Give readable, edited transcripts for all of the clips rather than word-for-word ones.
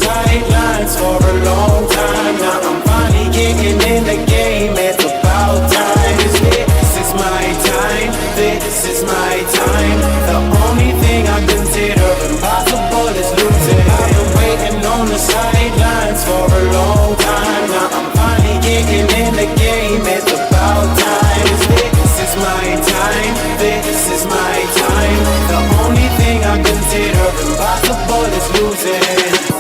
sidelines for a long time. Now I'm finally getting in the game. It's about time. This is my time. This is my time. The only thing I consider impossible is losing. I've been waiting on the sidelines for a long time. Now I'm finally getting in the game. It's about time. This is my time. This is my time. The only thing I consider impossible is losing.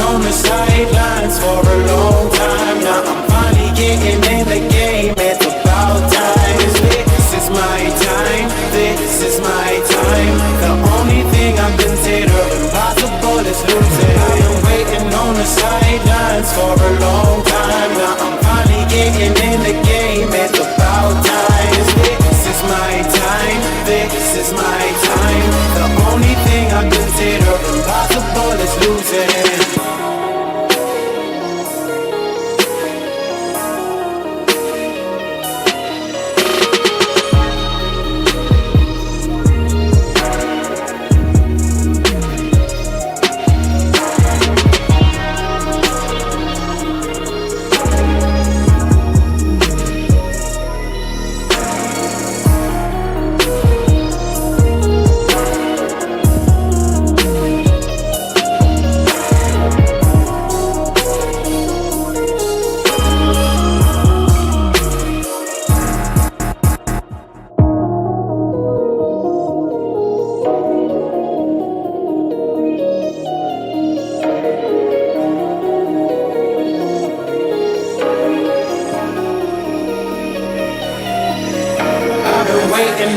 On the sidelines for a long time. Now I'm finally getting in the game. It's about time. This is my time. This is my time. The only thing I consider impossible is losing. I've been waiting on the sidelines for a long time. Now I'm finally getting in the game. It's about time. This is my time. This is my time. The only thing I consider impossible is losing.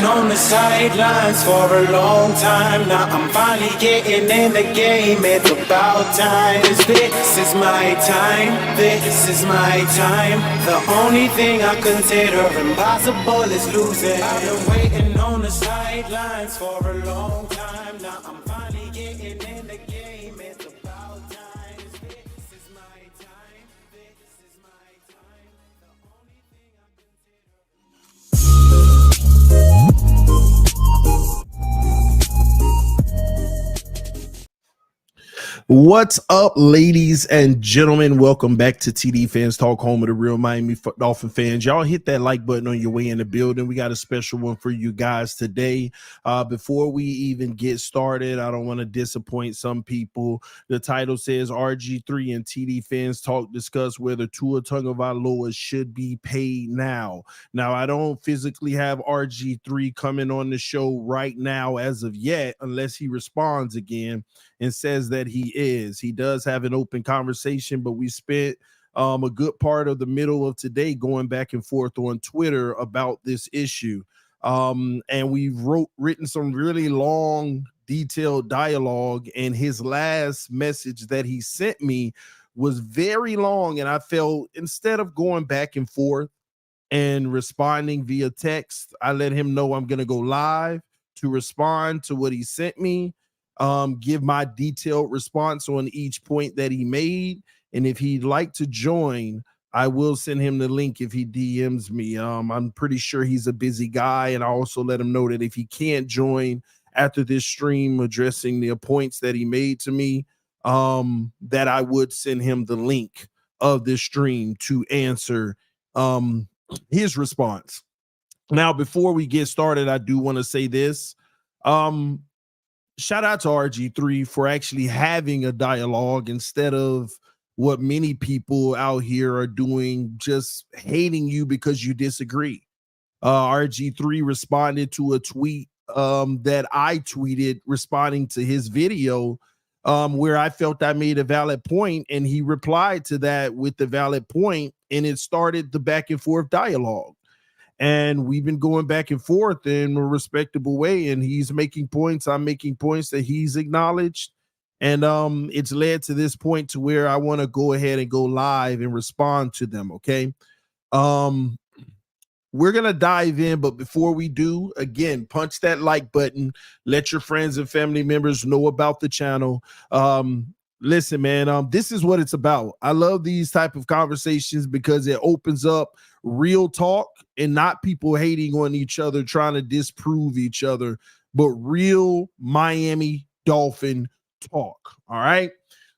On the sidelines for a long time. Now I'm finally getting in the game. It's about time. This is my time. This is my time. The only thing I consider impossible is losing. I've been waiting on the sidelines for a long time. Now I'm finally getting in the game. It's about time. This is my time. This is my time. The only thing I What's up, ladies and gentlemen? Welcome back to TD Phins Talk, home of the real Miami Dolphin fans. Y'all hit that like button on your way in the building. We got a special one for you guys today. Before we even get started, I don't want to disappoint some people. The title says RG3 and TD Phins Talk discuss whether Tua Tagovailoa should be paid now. Now, I don't physically have RG3 coming on the show right now as of yet, unless he responds again and says that he is. He does have an open conversation, but we spent a good part of the middle of today going back and forth on Twitter about this issue. And we've written some really long, detailed dialogue, and his last message that he sent me was very long, and I felt instead of going back and forth and responding via text, I let him know I'm going to go live to respond to what he sent me. Give my detailed response on each point that he made. And if he'd like to join, I will send him the link if he DMs me. I'm pretty sure he's a busy guy. And I also let him know that if he can't join after this stream addressing the points that he made to me, that I would send him the link of this stream to answer his response. Now, before we get started, I do want to say this. Shout out to RG3 for actually having a dialogue instead of what many people out here are doing, just hating you because you disagree. RG3 responded to a tweet that I tweeted responding to his video where I felt I made a valid point, and he replied to that with the valid point, and it started the back and forth dialogue. And we've been going back and forth in a respectable way, and he's making points, I'm making points that he's acknowledged. And it's led to this point to where I want to go ahead and go live and respond to them. Okay. We're going to dive in, but before we do, again, punch that like button. Let your friends and family members know about the channel. Listen, man, this is what it's about. I love these type of conversations because it opens up real talk and not people hating on each other, trying to disprove each other, but real Miami Dolphin talk. All right.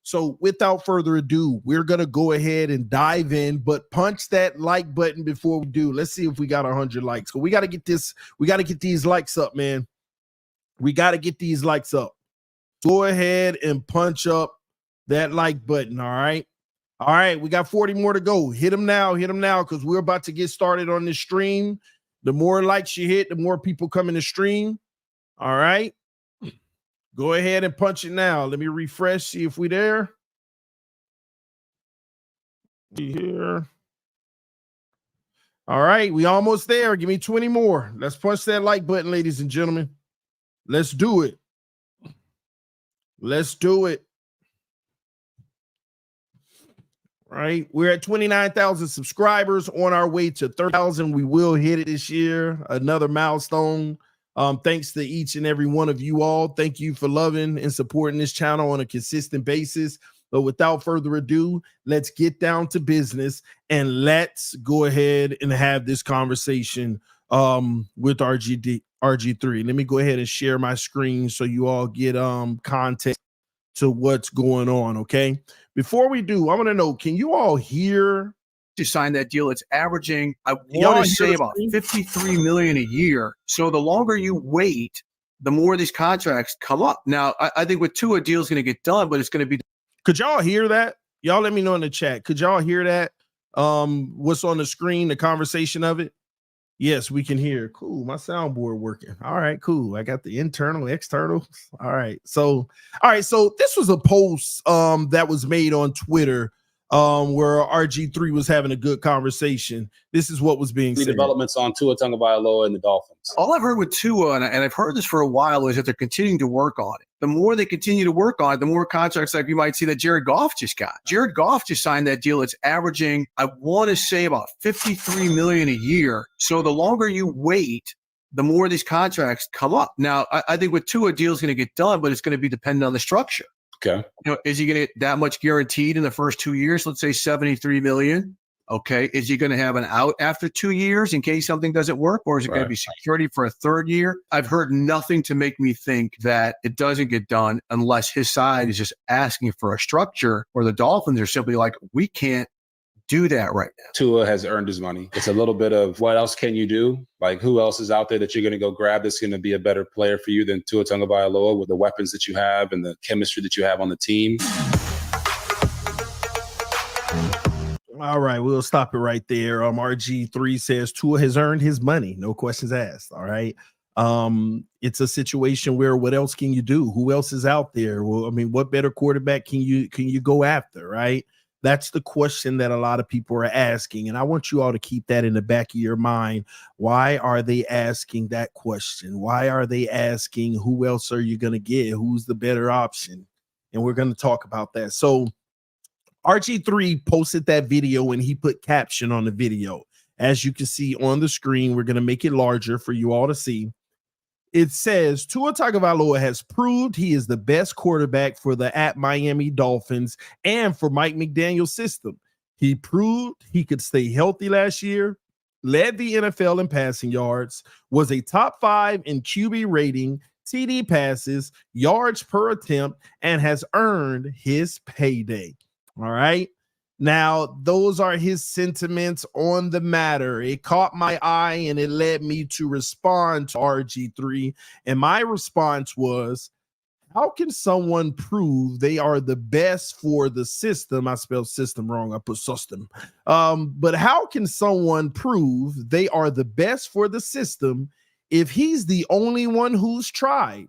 So without further ado, we're going to go ahead and dive in, but punch that like button before we do. Let's see if we got 100 likes. So we got to get this. We got to get these likes up, man. We got to get these likes up. Go ahead and punch up that like button. All right. All right. We got 40 more to go. Hit them now. Hit them now, because we're about to get started on this stream. The more likes you hit, the more people come in the stream. All right. Go ahead and punch it now. Let me refresh, see if we there. Here. All right, we almost there. Give me 20 more. Let's punch that like button, ladies and gentlemen. Let's do it. Let's do it. Right, we're at 29,000 subscribers, on our way to 30,000. We will hit it this year, another milestone. Thanks to each and every one of you all. Thank you for loving and supporting this channel on a consistent basis. But without further ado, let's get down to business and let's go ahead and have this conversation with RG3. Let me go ahead and share my screen so you all get context to what's going on. Okay. Before we do, I want to know, can you all hear? To sign that deal, it's averaging, I want to say, about $53 million a year. So the longer you wait, the more these contracts come up. Now, I think with Tua, a deal is going to get done, but it's going to be. Could y'all hear that? Y'all let me know in the chat. Could y'all hear that? What's on the screen, the conversation of it? Yes, we can hear. Cool. My soundboard working. All right, cool. I got the internal, external. All right. So this was a post that was made on Twitter where RG3 was having a good conversation. This is what was being said. Developments on Tua Tagovailoa and the Dolphins. All I've heard with Tua, and I've heard this for a while, is that they're continuing to work on it. The more they continue to work on it, the more contracts like you might see that Jared Goff just got. Jared Goff just signed that deal. It's averaging, I want to say, about $53 million a year. So the longer you wait, the more these contracts come up. Now, I think with Tua, a deal is going to get done, but it's going to be dependent on the structure. Okay. You know, is he going to get that much guaranteed in the first 2 years? Let's say $73 million. Okay. Is he going to have an out after 2 years in case something doesn't work? Or is it going to be security for a third year? I've heard nothing to make me think that it doesn't get done unless his side is just asking for a structure, or the Dolphins are simply like, we can't do that right now. Tua has earned his money. It's a little bit of what else can you do? Like, who else is out there that you're going to go grab that's going to be a better player for you than Tua Tagovailoa with the weapons that you have and the chemistry that you have on the team? All right, we'll stop it right there. RG3 says Tua has earned his money. No questions asked. All right. It's a situation where what else can you do? Who else is out there? Well, I mean, what better quarterback can you go after, right? That's the question that a lot of people are asking. And I want you all to keep that in the back of your mind. Why are they asking that question? Why are they asking, who else are you going to get? Who's the better option? And we're going to talk about that. So RG3 posted that video and he put caption on the video. As you can see on the screen, we're going to make it larger for you all to see. It says Tua Tagovailoa has proved he is the best quarterback for the Miami Dolphins and for Mike McDaniel's system. He proved he could stay healthy last year, led the NFL in passing yards, was a top 5 in QB rating, TD passes, yards per attempt, and has earned his payday. All right. Now, those are his sentiments on the matter. It caught my eye and it led me to respond to RG3. And my response was, how can someone prove they are the best for the system? I spelled system wrong. I put system. But how can someone prove they are the best for the system if he's the only one who's tried?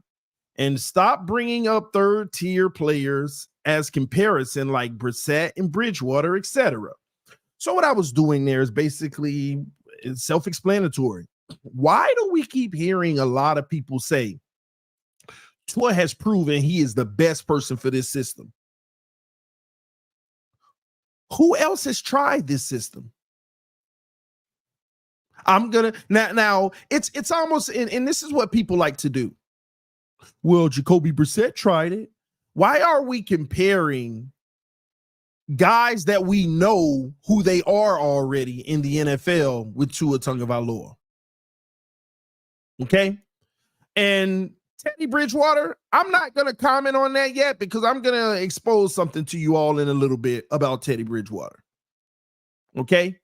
and stop bringing up third-tier players as comparison like Brissett and Bridgewater, etc. So what I was doing there is basically self-explanatory. Why do we keep hearing a lot of people say Tua has proven he is the best person for this system? Who else has tried this system? I'm gonna now it's almost and this is what people like to do. Well, Jacoby Brissett tried it. Why are we comparing guys that we know who they are already in the NFL with Tua Tagovailoa? Okay. And Teddy Bridgewater, I'm not going to comment on that yet because I'm going to expose something to you all in a little bit about Teddy Bridgewater. Okay.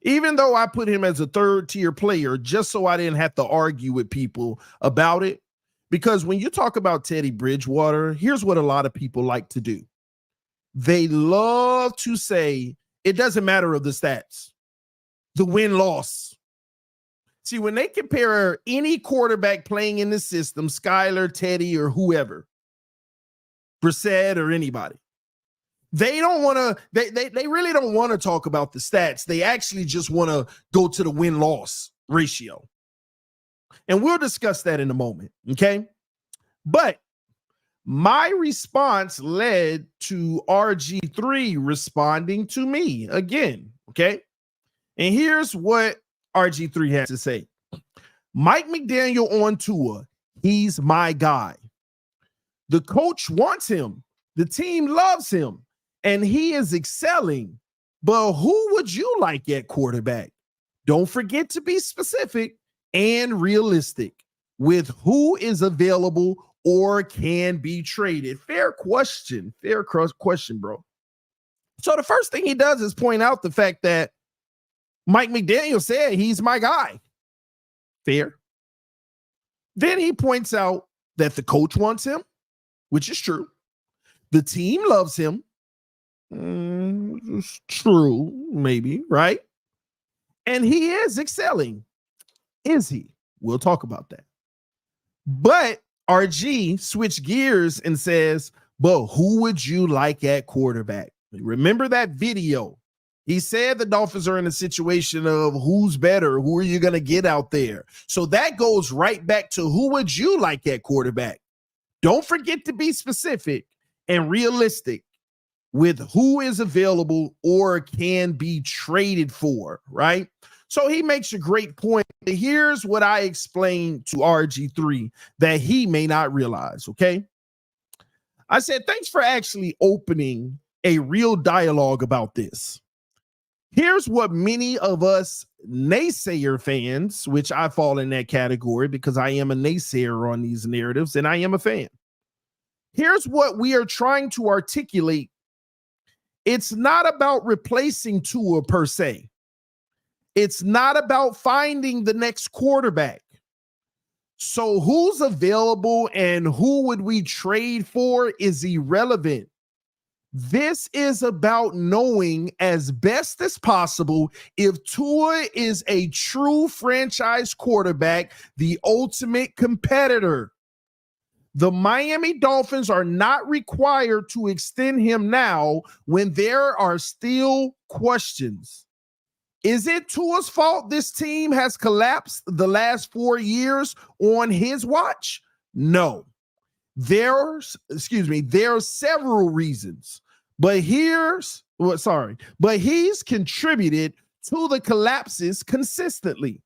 Even though I put him as a third-tier player, just so I didn't have to argue with people about it. Because when you talk about Teddy Bridgewater, here's what a lot of people like to do. They love to say it doesn't matter of the stats, the win-loss. See, when they compare any quarterback playing in the system, Skyler, Teddy, or whoever, Brissett or anybody, they don't want to, they really don't want to talk about the stats. They actually just want to go to the win-loss ratio. And we'll discuss that in a moment, okay? But my response led to RG3 responding to me again, okay? And here's what RG3 has to say. Mike McDaniel on Tua, he's my guy. The coach wants him. The team loves him. And he is excelling. But who would you like at quarterback? Don't forget to be specific and realistic with who is available or can be traded. Fair question, bro. So the first thing he does is point out the fact that Mike McDaniel said he's my guy. Fair. Then he points out that the coach wants him, which is true. The team loves him. It's true, maybe, right? And he is excelling. Is he? We'll talk about that. But RG switched gears and says, but who would you like at quarterback? Remember that video? He said the Dolphins are in a situation of who's better, who are you going to get out there? So that goes right back to who would you like at quarterback? Don't forget to be specific and realistic with who is available or can be traded for, right? So he makes a great point. Here's what I explained to RG3 that he may not realize, okay? I said, thanks for actually opening a real dialogue about this. Here's what many of us naysayer fans, which I fall in that category because I am a naysayer on these narratives and I am a fan. Here's what we are trying to articulate. It's not about replacing Tua per se. It's not about finding the next quarterback. So who's available and who would we trade for is irrelevant. This is about knowing as best as possible if Tua is a true franchise quarterback, the ultimate competitor. The Miami Dolphins are not required to extend him now when there are still questions. Is it Tua's fault this team has collapsed the last 4 years on his watch? No. There's several reasons. But he's contributed to the collapses consistently.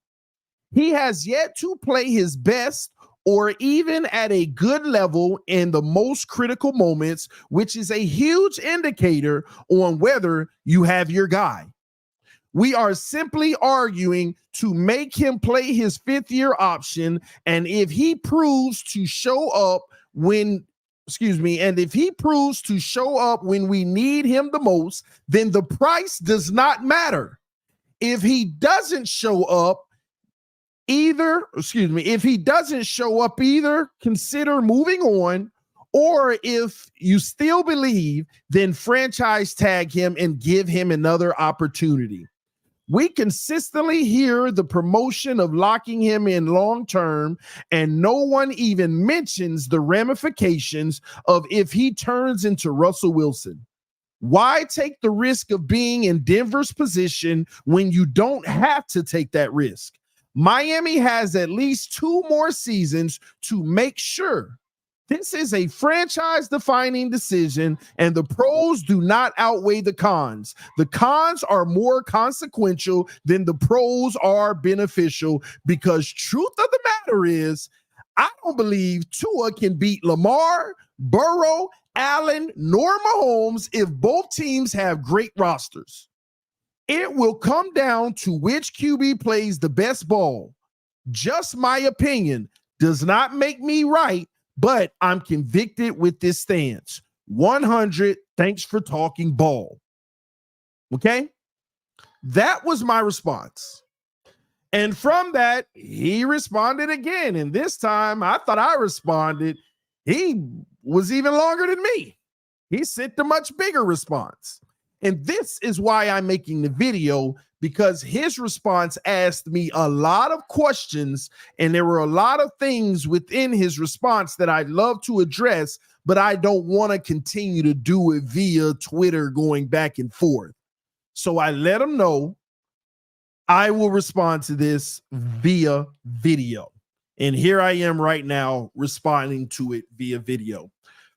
He has yet to play his best or even at a good level in the most critical moments, which is a huge indicator on whether you have your guy. We are simply arguing to make him play his fifth-year option, and if he proves to show up when we need him the most, then the price does not matter. If he doesn't show up either, consider moving on, or if you still believe, then franchise tag him and give him another opportunity. We consistently hear the promotion of locking him in long term, and no one even mentions the ramifications of if he turns into Russell Wilson. Why take the risk of being in Denver's position when you don't have to take that risk? Miami has at least 2 more seasons to make sure. This is a franchise-defining decision, and the pros do not outweigh the cons. The cons are more consequential than the pros are beneficial, because truth of the matter is, I don't believe Tua can beat Lamar, Burrow, Allen, nor Mahomes if both teams have great rosters. It will come down to which QB plays the best ball. Just my opinion does not make me right, but I'm convicted with this stance. 100, thanks for talking ball. Okay? That was my response. And from that, he responded again. And this time, I thought I responded. He was even longer than me. He sent a much bigger response. And this is why I'm making the video, because his response asked me a lot of questions, and there were a lot of things within his response that I'd love to address, but I don't want to continue to do it via Twitter going back and forth. So I let him know I will respond to this via video. And here I am right now responding to it via video.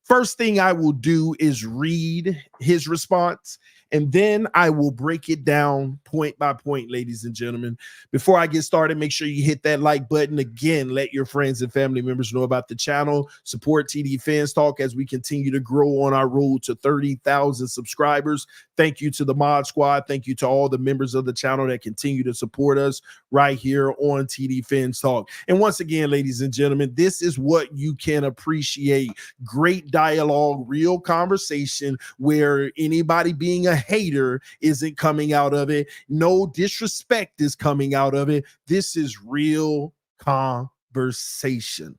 First thing I will do is read his response, and then I will break it down point by point, ladies and gentlemen. Before I get started, make sure you hit that like button. Again, let your friends and family members know about the channel. Support TD Fans Talk as we continue to grow on our road to 30,000 subscribers. Thank you to the Mod Squad. Thank you to all the members of the channel that continue to support us right here on TD Fans Talk. And once again, ladies and gentlemen, this is what you can appreciate. Great dialogue, real conversation where anybody being a hater isn't coming out of it. No disrespect is coming out of it. This is real conversation.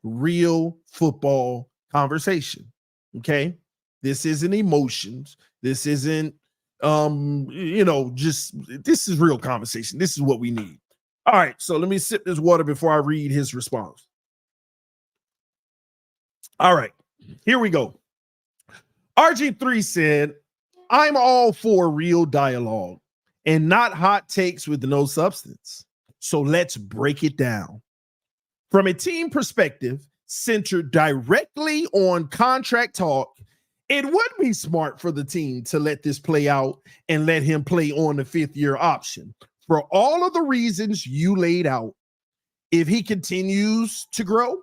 Real football conversation. Okay? This isn't emotions. This isn't just this is real conversation. This is what we need. All right, so let me sip this water before I read his response. All right, here we go. RG3 said, I'm all for real dialogue and not hot takes with no substance. So let's break it down. From a team perspective, centered directly on contract talk, it would be smart for the team to let this play out and let him play on the 5th-year option for all of the reasons you laid out. If he continues to grow,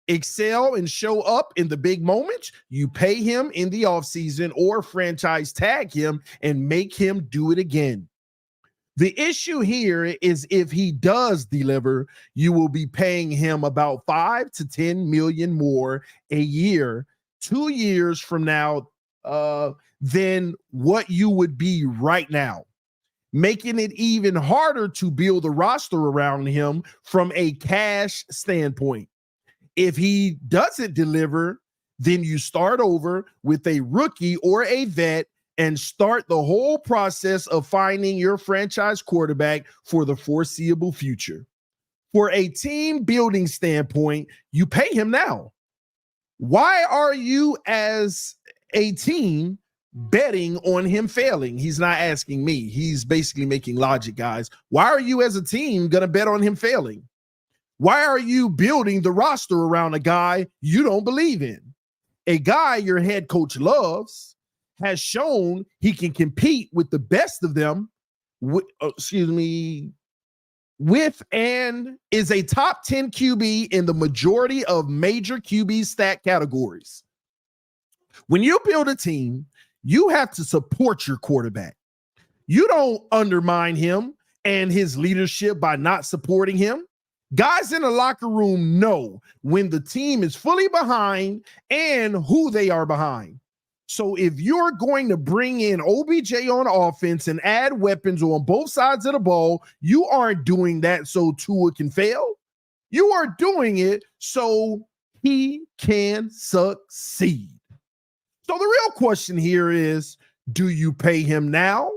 excel, and show up in the big moments, you pay him in the offseason or franchise tag him and make him do it again. The issue here is if he does deliver, you will be paying him about 5 to 10 million more a year, 2 years from now, than what you would be right now, making it even harder to build a roster around him from a cash standpoint. If he doesn't deliver, then you start over with a rookie or a vet and start the whole process of finding your franchise quarterback for the foreseeable future. For a team building standpoint, you pay him now. Why are you as a team betting on him failing? He's not asking me. He's basically making logic, guys. Why are you as a team going to bet on him failing? Why are you building the roster around a guy you don't believe in? A guy your head coach loves, has shown he can compete with the best of them, with and is a top 10 QB in the majority of major QB stat categories. When you build a team, you have to support your quarterback. You don't undermine him and his leadership by not supporting him. Guys in the locker room know when the team is fully behind and who they are behind. So if you're going to bring in OBJ on offense and add weapons on both sides of the ball, you aren't doing that so Tua can fail. You are doing it so he can succeed. So the real question here is, do you pay him now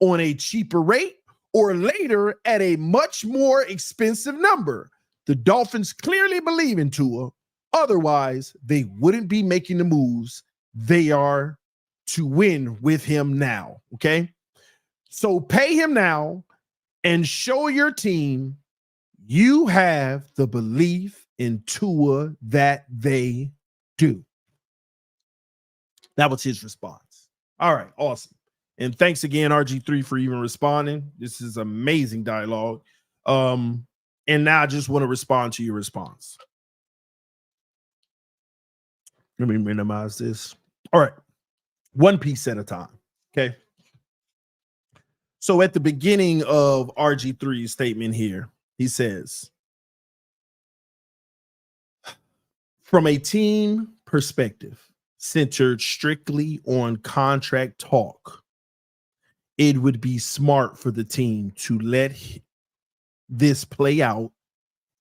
on a cheaper rate or later at a much more expensive number. The Dolphins clearly believe in Tua. Otherwise, they wouldn't be making the moves they are to win with him now. Okay. So pay him now and show your team you have the belief in Tua that they do. That was his response. All right. Awesome. And thanks again, RG3, for even responding. This is amazing dialogue. And now I just want to respond to your response. Let me minimize this. All right. One piece at a time. Okay. So at the beginning of RG3's statement here, he says, from a team perspective, centered strictly on contract talk, it would be smart for the team to let this play out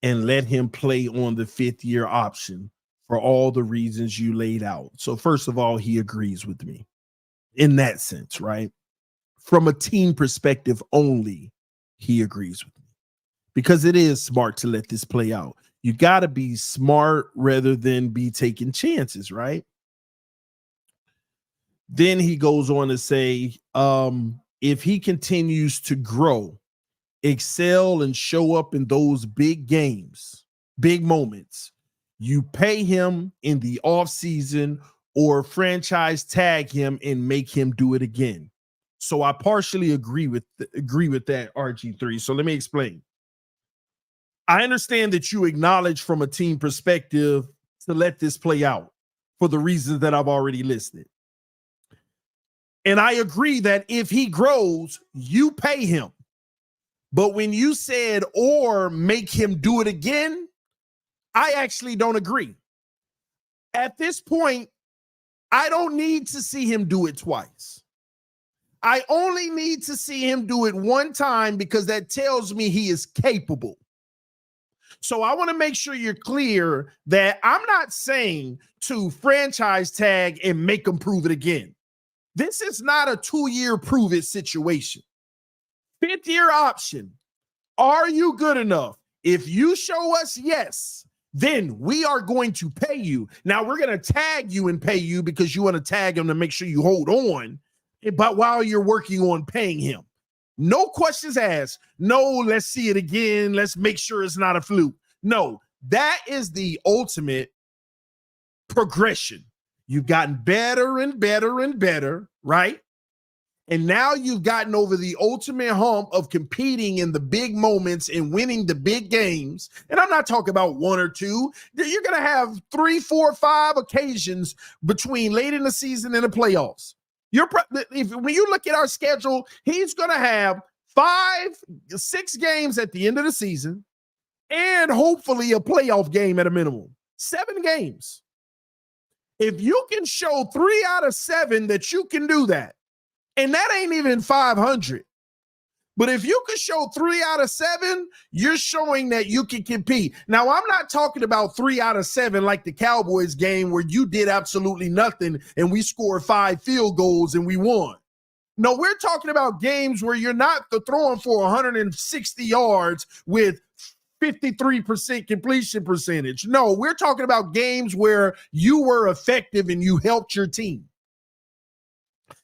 and let him play on the 5th-year option for all the reasons you laid out. So first of all, he agrees with me in that sense, right? From a team perspective only, he agrees with me because it is smart to let this play out. You got to be smart rather than be taking chances, right? Then he goes on to say, if he continues to grow, excel, and show up in those big games, big moments, you pay him in the offseason or franchise tag him and make him do it again. So I partially agree with that, RG3. So let me explain. I understand that you acknowledge from a team perspective to let this play out for the reasons that I've already listed. And I agree that if he grows, you pay him. But when you said or make him do it again, I actually don't agree. At this point, I don't need to see him do it twice. I only need to see him do it one time because that tells me he is capable. So I want to make sure you're clear that I'm not saying to franchise tag and make him prove it again. This is not a 2-year prove it situation. 5th-year option. Are you good enough? If you show us yes, then we are going to pay you. Now we're going to tag you and pay you because you want to tag him to make sure you hold on. But while you're working on paying him, no questions asked. No, let's see it again. Let's make sure it's not a fluke. No, that is the ultimate progression. You've gotten better and better and better, right? And now you've gotten over the ultimate hump of competing in the big moments and winning the big games. And I'm not talking about 1 or 2. You're going to have 3, 4, 5 occasions between late in the season and the playoffs. When you look at our schedule, he's going to have 5, 6 games at the end of the season and hopefully a playoff game at a minimum. 7 games. If you can show 3 out of 7 that you can do that, and that ain't even 500. But if you can show 3 out of 7, you're showing that you can compete. Now, I'm not talking about 3 out of 7 like the Cowboys game where you did absolutely nothing and we scored 5 field goals and we won. No, we're talking about games where you're not throwing for 160 yards with 53% completion percentage. No, we're talking about games where you were effective and you helped your team.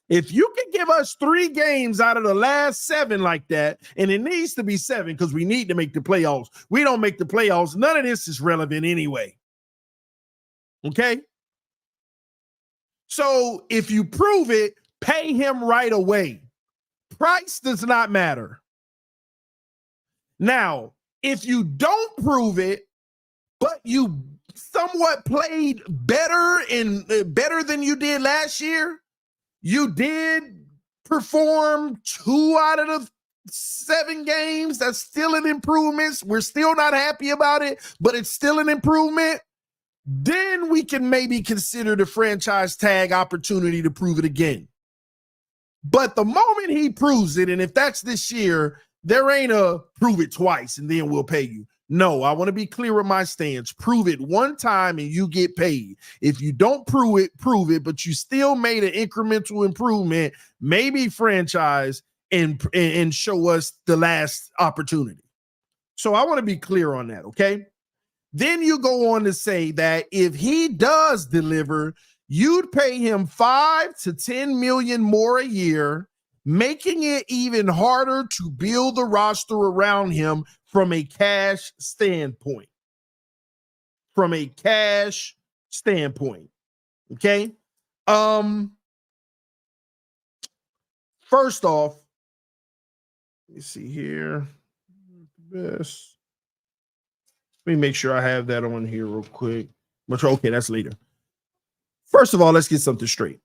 If you can give us 3 games out of the last 7 like that, and it needs to be 7 because we need to make the playoffs. We don't make the playoffs. None of this is relevant anyway. Okay? So if you prove it, pay him right away. Price does not matter. Now, if you don't prove it, but you somewhat played better than you did last year, you did perform 2 out of the 7 games. That's still an improvement. We're still not happy about it, but it's still an improvement. Then we can maybe consider the franchise tag opportunity to prove it again. But the moment he proves it, and if that's this year, there ain't a prove it twice and then we'll pay you. No, I want to be clear with my stance. Prove it one time and you get paid. If you don't prove it, but you still made an incremental improvement, maybe franchise, and show us the last opportunity. So I want to be clear on that, okay? Then you go on to say that if he does deliver, you'd pay him 5 to 10 million more a year, making it even harder to build the roster around him from a cash standpoint. From a cash standpoint. Okay? First off, let me see here. Best. Let me make sure I have that on here real quick. Okay, that's later. First of all, let's get something straight.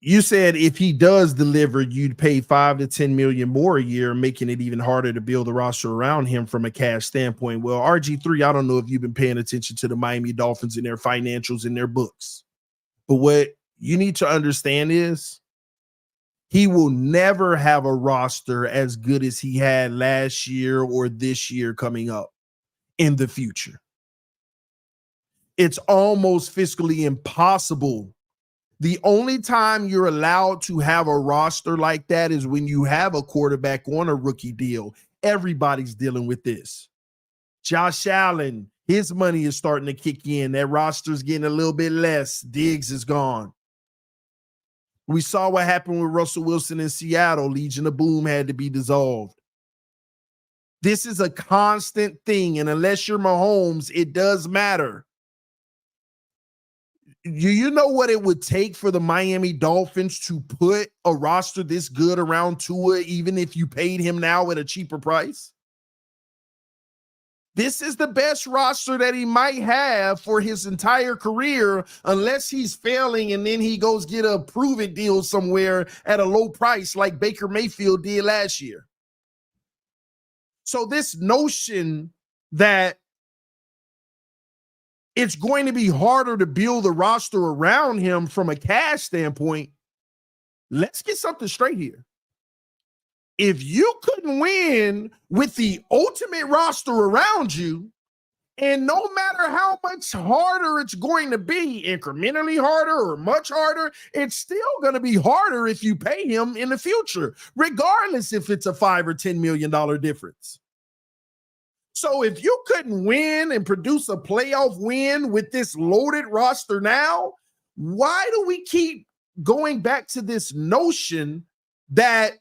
You said if he does deliver, you'd pay 5 to 10 million more a year, making it even harder to build a roster around him from a cash standpoint. Well, RG3, I don't know if you've been paying attention to the Miami Dolphins and their financials and their books. But what you need to understand is he will never have a roster as good as he had last year or this year coming up in the future. It's almost fiscally impossible. The only time you're allowed to have a roster like that is when you have a quarterback on a rookie deal. Everybody's dealing with this. Josh Allen, his money is starting to kick in. That roster's getting a little bit less. Diggs is gone. We saw what happened with Russell Wilson in Seattle. Legion of Boom had to be dissolved. This is a constant thing, and unless you're Mahomes, it does matter. You know what it would take for the Miami Dolphins to put a roster this good around Tua, even if you paid him now at a cheaper price? This is the best roster that he might have for his entire career, unless he's failing and then he goes get a prove-it deal somewhere at a low price like Baker Mayfield did last year. So this notion that it's going to be harder to build a roster around him from a cash standpoint, let's get something straight here. If you couldn't win with the ultimate roster around you, and no matter how much harder it's going to be, incrementally harder or much harder, it's still going to be harder if you pay him in the future, regardless if it's a $5 or $10 million difference. So if you couldn't win and produce a playoff win with this loaded roster now, why do we keep going back to this notion that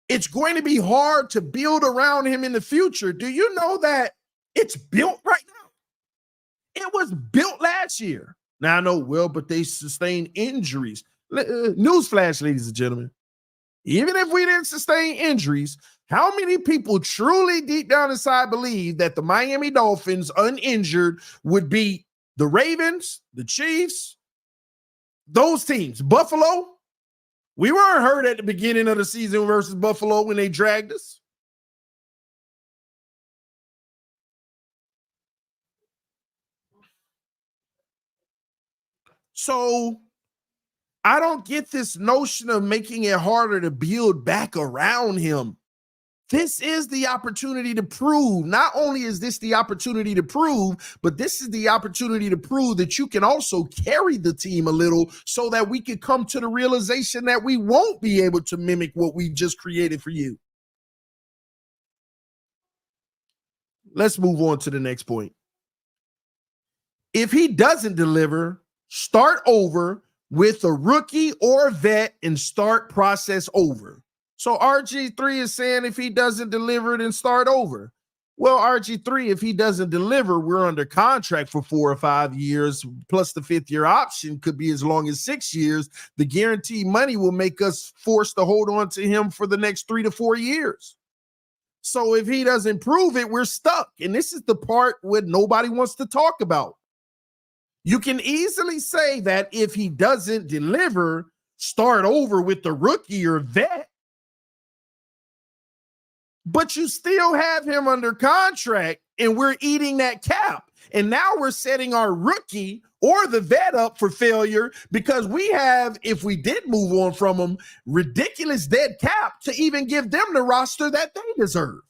it's going to be hard to build around him in the future? Do you know that it's built right now? It was built last year. Now I know, well, but they sustained injuries. Newsflash, ladies and gentlemen. Even if we didn't sustain injuries, how many people truly deep down inside believe that the Miami Dolphins uninjured would beat the Ravens, the Chiefs, those teams? Buffalo? We weren't hurt at the beginning of the season versus Buffalo when they dragged us. So I don't get this notion of making it harder to build back around him. This is the opportunity to prove. Not only is this the opportunity to prove, but this is the opportunity to prove that you can also carry the team a little so that we can come to the realization that we won't be able to mimic what we just created for you. Let's move on to the next point. If he doesn't deliver, start over with a rookie or a vet and start process over. So RG3 is saying if he doesn't deliver, then start over. Well, RG3, if he doesn't deliver, we're under contract for 4 or 5 years, plus the 5th-year option could be as long as 6 years. The guaranteed money will make us forced to hold on to him for the next 3 to 4 years. So if he doesn't prove it, we're stuck. And this is the part where nobody wants to talk about. You can easily say that if he doesn't deliver, start over with the rookie or vet. But you still have him under contract and we're eating that cap. And now we're setting our rookie or the vet up for failure because we have, if we did move on from him, ridiculous dead cap to even give them the roster that they deserve.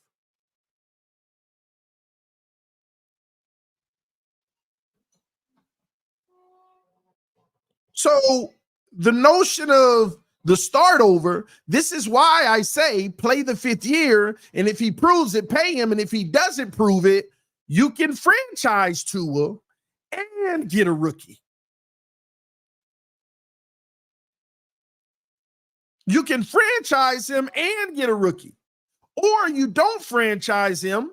So the notion of the start over. This is why I say play the 5th year, and if he proves it, pay him, and if he doesn't prove it, you can franchise Tua and get a rookie. You can franchise him and get a rookie. Or you don't franchise him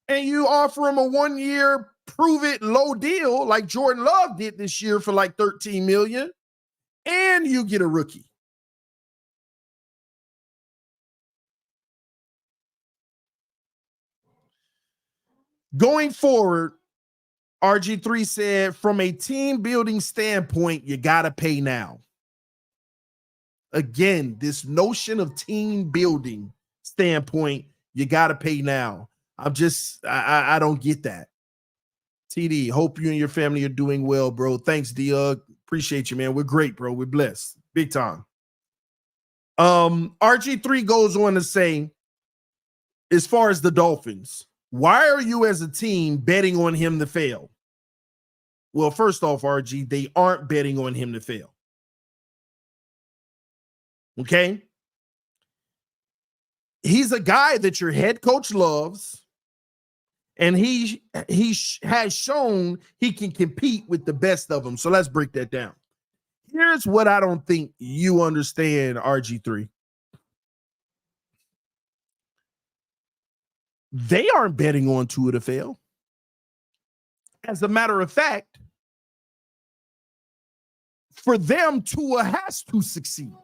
and you offer him a 1-year prove-it low deal like Jordan Love did this year for like $13 million, and you get a rookie. Going forward, RG3 said, from a team building standpoint, you got to pay now. Again, this notion of team building standpoint, you got to pay now. I don't get that. TD, hope you and your family are doing well, bro. Thanks, Doug. Appreciate you, man. We're great, bro. We're blessed. Big time. RG3 goes on to say, as far as the Dolphins, why are you as a team betting on him to fail? Well, first off, RG, they aren't betting on him to fail. Okay? He's a guy that your head coach loves, and he has shown he can compete with the best of them. So let's break that down. Here's what I don't think you understand, RG3. They aren't betting on Tua to fail. As a matter of fact, for them, Tua has to succeed.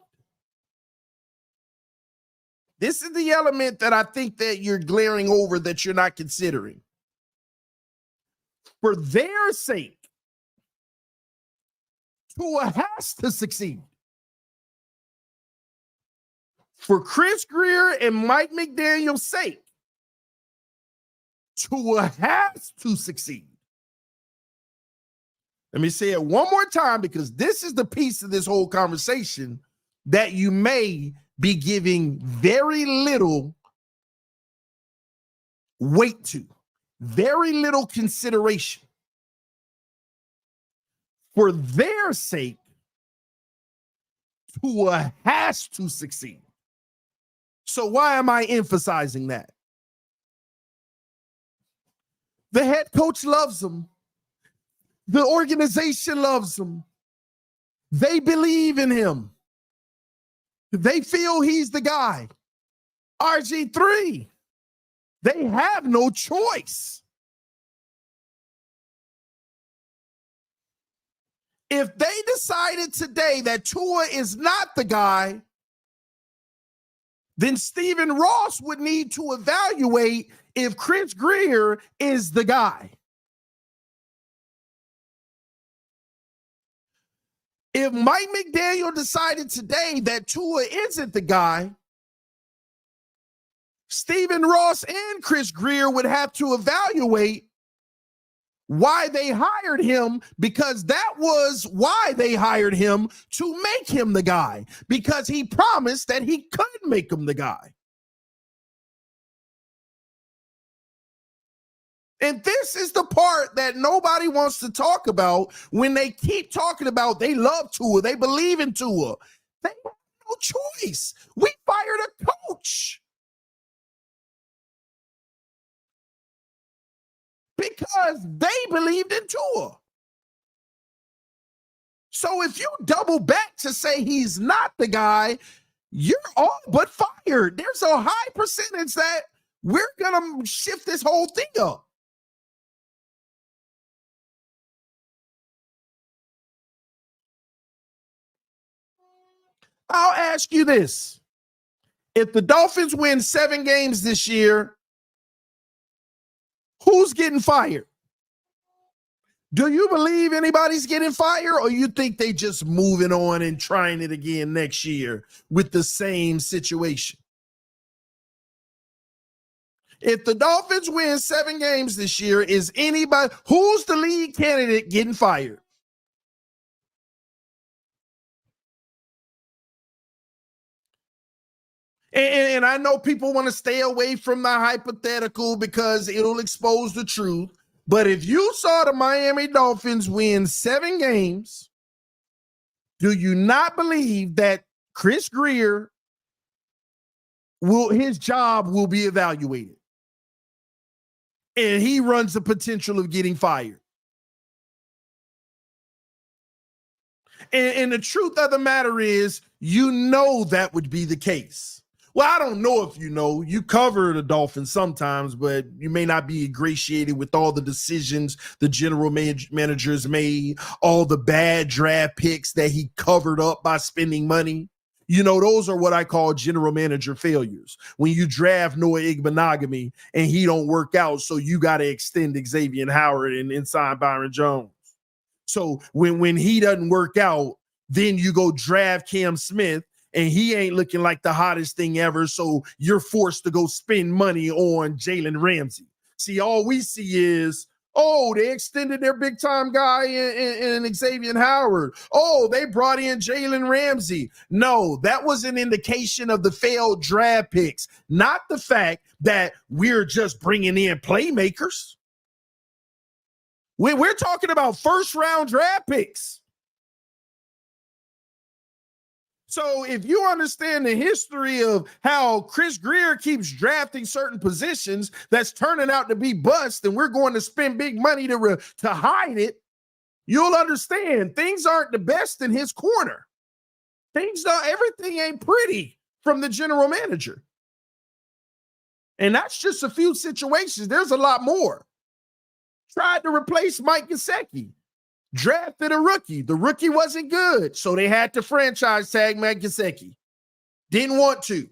This is the element that I think that you're glaring over, that you're not considering. For their sake, Tua has to succeed. For Chris Grier and Mike McDaniel's sake, Tua has to succeed. Let me say it one more time, because this is the piece of this whole conversation that you may be giving very little weight to, very little consideration. For their sake, Tua has to succeed. So why am I emphasizing that? The head coach loves him. The organization loves him. They believe in him. They feel he's the guy. RG3, they have no choice. If they decided today that Tua is not the guy, then Stephen Ross would need to evaluate if Chris Grier is the guy. If Mike McDaniel decided today that Tua isn't the guy, Stephen Ross and Chris Grier would have to evaluate why they hired him, because that was why they hired him, to make him the guy, because he promised that he could make him the guy. And this is the part that nobody wants to talk about when they keep talking about they love Tua, they believe in Tua. They have no choice. We fired a coach because they believed in Tua. So if you double back to say he's not the guy, you're all but fired. There's a high percentage that we're going to shift this whole thing up. I'll ask you this. If the Dolphins win 7 games this year, who's getting fired? Do you believe anybody's getting fired, or you think they just moving on and trying it again next year with the same situation? If the Dolphins win 7 games this year, is anybody, who's the lead candidate getting fired? And I know people want to stay away from the hypothetical because it'll expose the truth. But if you saw the Miami Dolphins win 7 games, do you not believe that Chris Grier his job will be evaluated. And he runs the potential of getting fired. And the truth of the matter is, that would be the case. Well, I don't know if you cover the Dolphins sometimes, but you may not be ingratiated with all the decisions the general managers made, all the bad draft picks that he covered up by spending money. Those are what I call general manager failures. When you draft Noah Igbenogany and he don't work out, so you got to extend Xavier Howard and sign Byron Jones. So when he doesn't work out, then you go draft Cam Smith and he ain't looking like the hottest thing ever. So you're forced to go spend money on Jalen Ramsey. See, all we see is, they extended their big time guy in Xavier Howard. They brought in Jalen Ramsey. No, that was an indication of the failed draft picks, not the fact that we're just bringing in playmakers. We're talking about first round draft picks. So if you understand the history of how Chris Grier keeps drafting certain positions that's turning out to be bust, and we're going to spend big money to hide it, you'll understand things aren't the best in his corner. Everything ain't pretty from the general manager. And that's just a few situations. There's a lot more. Tried to replace Mike Gesicki. Drafted a rookie. The rookie wasn't good, so they had to franchise tag Mike Gesicki. Didn't want to.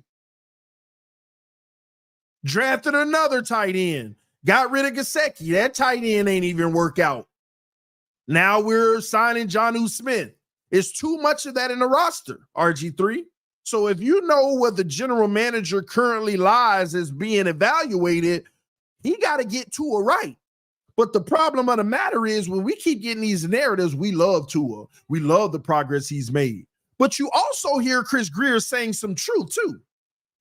Drafted another tight end. Got rid of Gesicki. That tight end ain't even work out. Now we're signing Jonnu Smith. It's too much of that in the roster, RG3. So if you know where the general manager currently lies as being evaluated, he got to get Tua right. But the problem of the matter is, when we keep getting these narratives, we love Tua. We love the progress he's made. But you also hear Chris Grier saying some truth, too.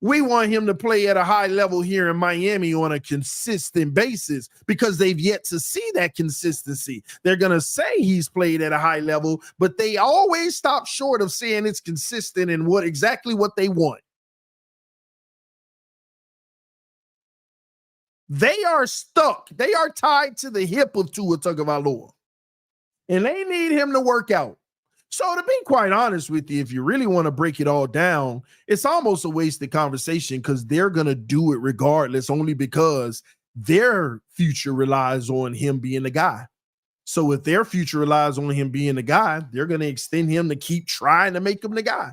We want him to play at a high level here in Miami on a consistent basis because they've yet to see that consistency. They're going to say he's played at a high level, but they always stop short of saying it's consistent and exactly what they want. They are stuck. They are tied to the hip of Tua Tagovailoa. And they need him to work out. So to be quite honest with you, if you really want to break it all down, it's almost a wasted conversation because they're going to do it regardless, only because their future relies on him being the guy. So if their future relies on him being the guy, they're going to extend him to keep trying to make him the guy.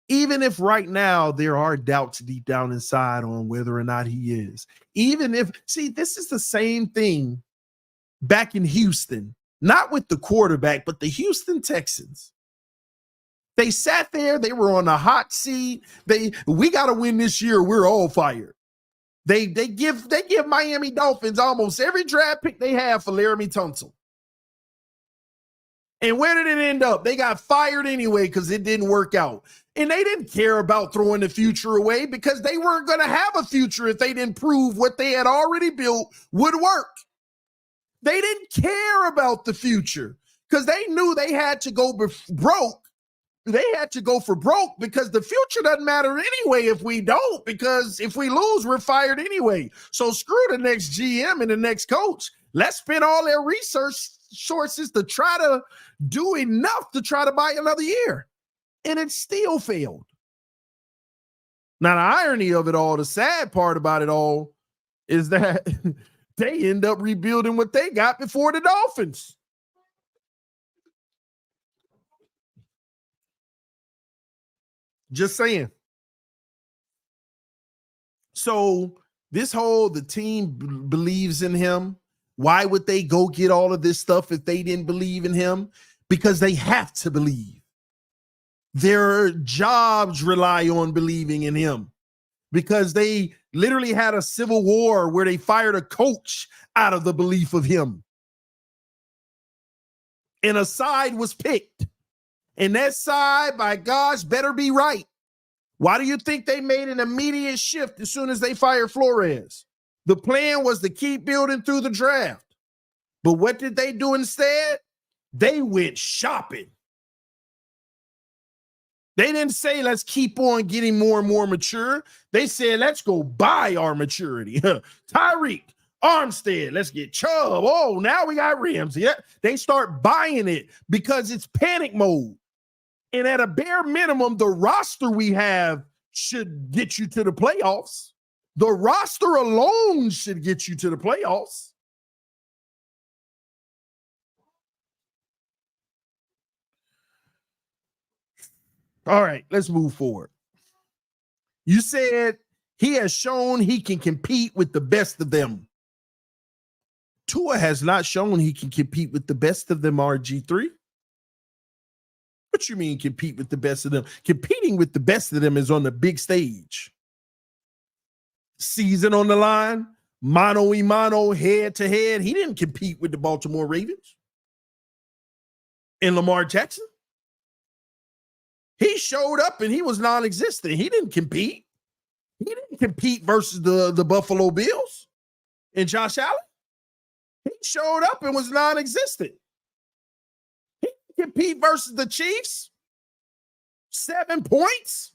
Even if right now there are doubts deep down inside on whether or not he is. Even if, this is the same thing back in Houston, not with the quarterback, but the Houston Texans. They sat there, they were on the hot seat. We got to win this year, we're all fired. They give Miami Dolphins almost every draft pick they have for Laramie Tunsil. And where did it end up? They got fired anyway because it didn't work out. And they didn't care about throwing the future away because they weren't going to have a future if they didn't prove what they had already built would work. They didn't care about the future because they knew they had to go broke. They had to go for broke because the future doesn't matter anyway if we don't, because if we lose, we're fired anyway. So screw the next GM and the next coach. Let's spend all their research sources to try to do enough to try to buy another year. And it still failed. Now, the irony of it all, the sad part about it all, is that they end up rebuilding what they got before the Dolphins. Just saying. So this whole, the team believes in him. Why would they go get all of this stuff if they didn't believe in him? Because they have to believe. Their jobs rely on believing in him because they literally had a civil war where they fired a coach out of the belief of him. And a side was picked. And that side, by gosh, better be right. Why do you think they made an immediate shift as soon as they fired Flores? The plan was to keep building through the draft. But what did they do instead? They went shopping. They didn't say, let's keep on getting more and more mature. They said, let's go buy our maturity. Tyreek, Armstead, let's get Chubb. Oh, now we got Ramsey. Yeah, they start buying it because it's panic mode. And at a bare minimum, the roster we have should get you to the playoffs. The roster alone should get you to the playoffs. All right, let's move forward. You said he has shown he can compete with the best of them. Tua has not shown he can compete with the best of them, RG3. What you mean compete with the best of them? Competing with the best of them is on the big stage. Season on the line, mano-a-mano, head-to-head. He didn't compete with the Baltimore Ravens and Lamar Jackson. He showed up and he was non-existent. He didn't compete. He didn't compete versus the Buffalo Bills and Josh Allen. He showed up and was non-existent. He didn't compete versus the Chiefs. 7 points.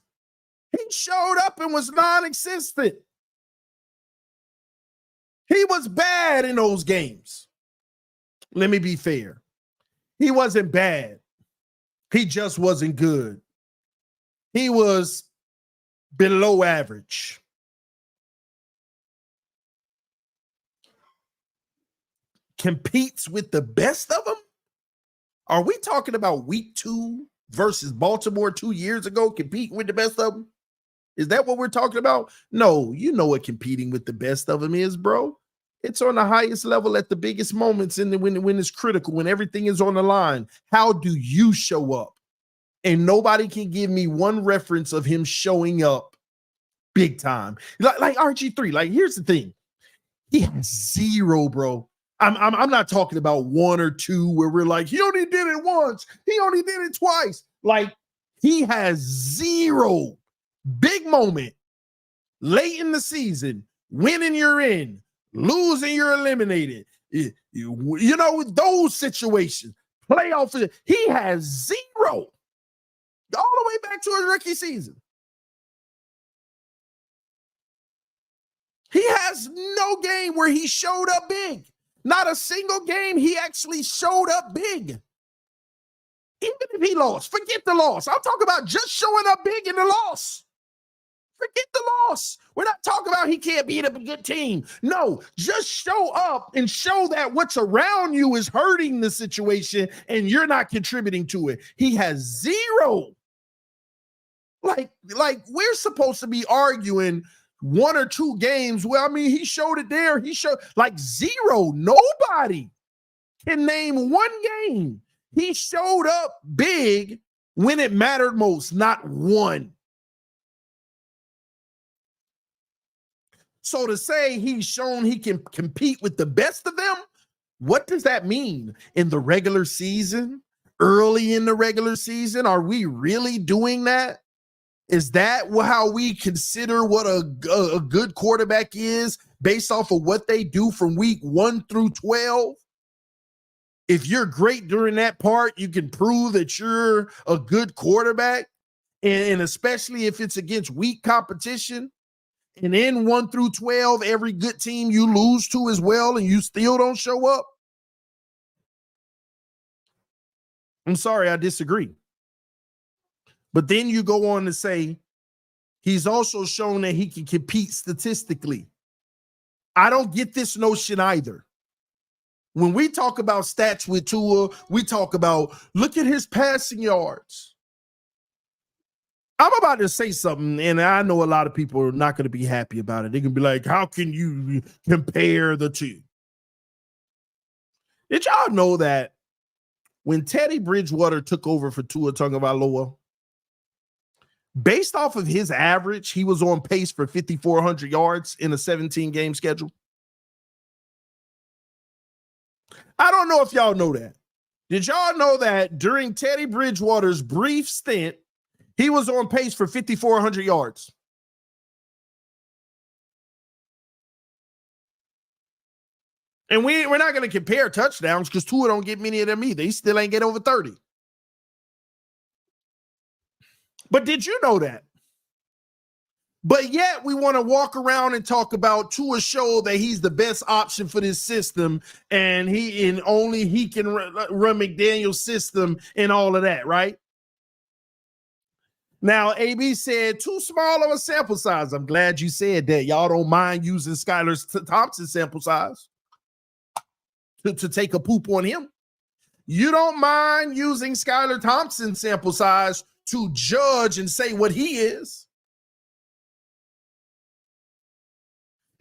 He showed up and was non-existent. He was bad in those games. Let me be fair. He wasn't bad. He just wasn't good. He was below average. Competes with the best of them? Are we talking about week 2 versus Baltimore 2 years ago, competing with the best of them? Is that what we're talking about? No, you know what competing with the best of them is, bro. It's on the highest level at the biggest moments in when it's critical, when everything is on the line. How do you show up? And nobody can give me one reference of him showing up big time. Like RG3. Like, here's the thing. He has 0, bro. I'm not talking about 1 or 2 where we're like, he only did it once. He only did it twice. Like, he has 0 big moment late in the season, winning you're in, losing you're eliminated. You know, those situations, playoff, he has 0. All the way back to his rookie season. He has no game where he showed up big. Not a single game he actually showed up big. Even if he lost, forget the loss. I'm talking about just showing up big in the loss. Forget the loss. We're not talking about he can't beat up a good team. No, just show up and show that what's around you is hurting the situation and you're not contributing to it. He has 0. Like we're supposed to be arguing 1 or 2 games. Well, I mean, he showed it there. He showed like 0. Nobody can name 1 game he showed up big when it mattered most. Not 1. So to say he's shown he can compete with the best of them, what does that mean? In the regular season? Early in the regular season? Are we really doing that? Is that how we consider what a good quarterback is based off of what they do from week 1 through 12? If you're great during that part, you can prove that you're a good quarterback, and especially if it's against weak competition. And in 1 through 12, every good team you lose to as well, and you still don't show up. I'm sorry, I disagree. But then you go on to say he's also shown that he can compete statistically. I don't get this notion either. When we talk about stats with Tua, we talk about, look at his passing yards. I'm about to say something, and I know a lot of people are not going to be happy about it. They're going to be like, how can you compare the two? Did y'all know that when Teddy Bridgewater took over for Tua Tagovailoa, based off of his average, he was on pace for 5,400 yards in a 17-game schedule? I don't know if y'all know that. Did y'all know that during Teddy Bridgewater's brief stint, he was on pace for 5,400 yards? And we're not going to compare touchdowns because Tua don't get many of them either. He still ain't get over 30. But did you know that? But yet we want to walk around and talk about Tua show that he's the best option for this system, and only he can run McDaniel's system and all of that, right? Now, AB said too small of a sample size. I'm glad you said that. Y'all don't mind using Skylar Thompson's sample size to take a poop on him. You don't mind using Skylar Thompson's sample size to judge and say what he is.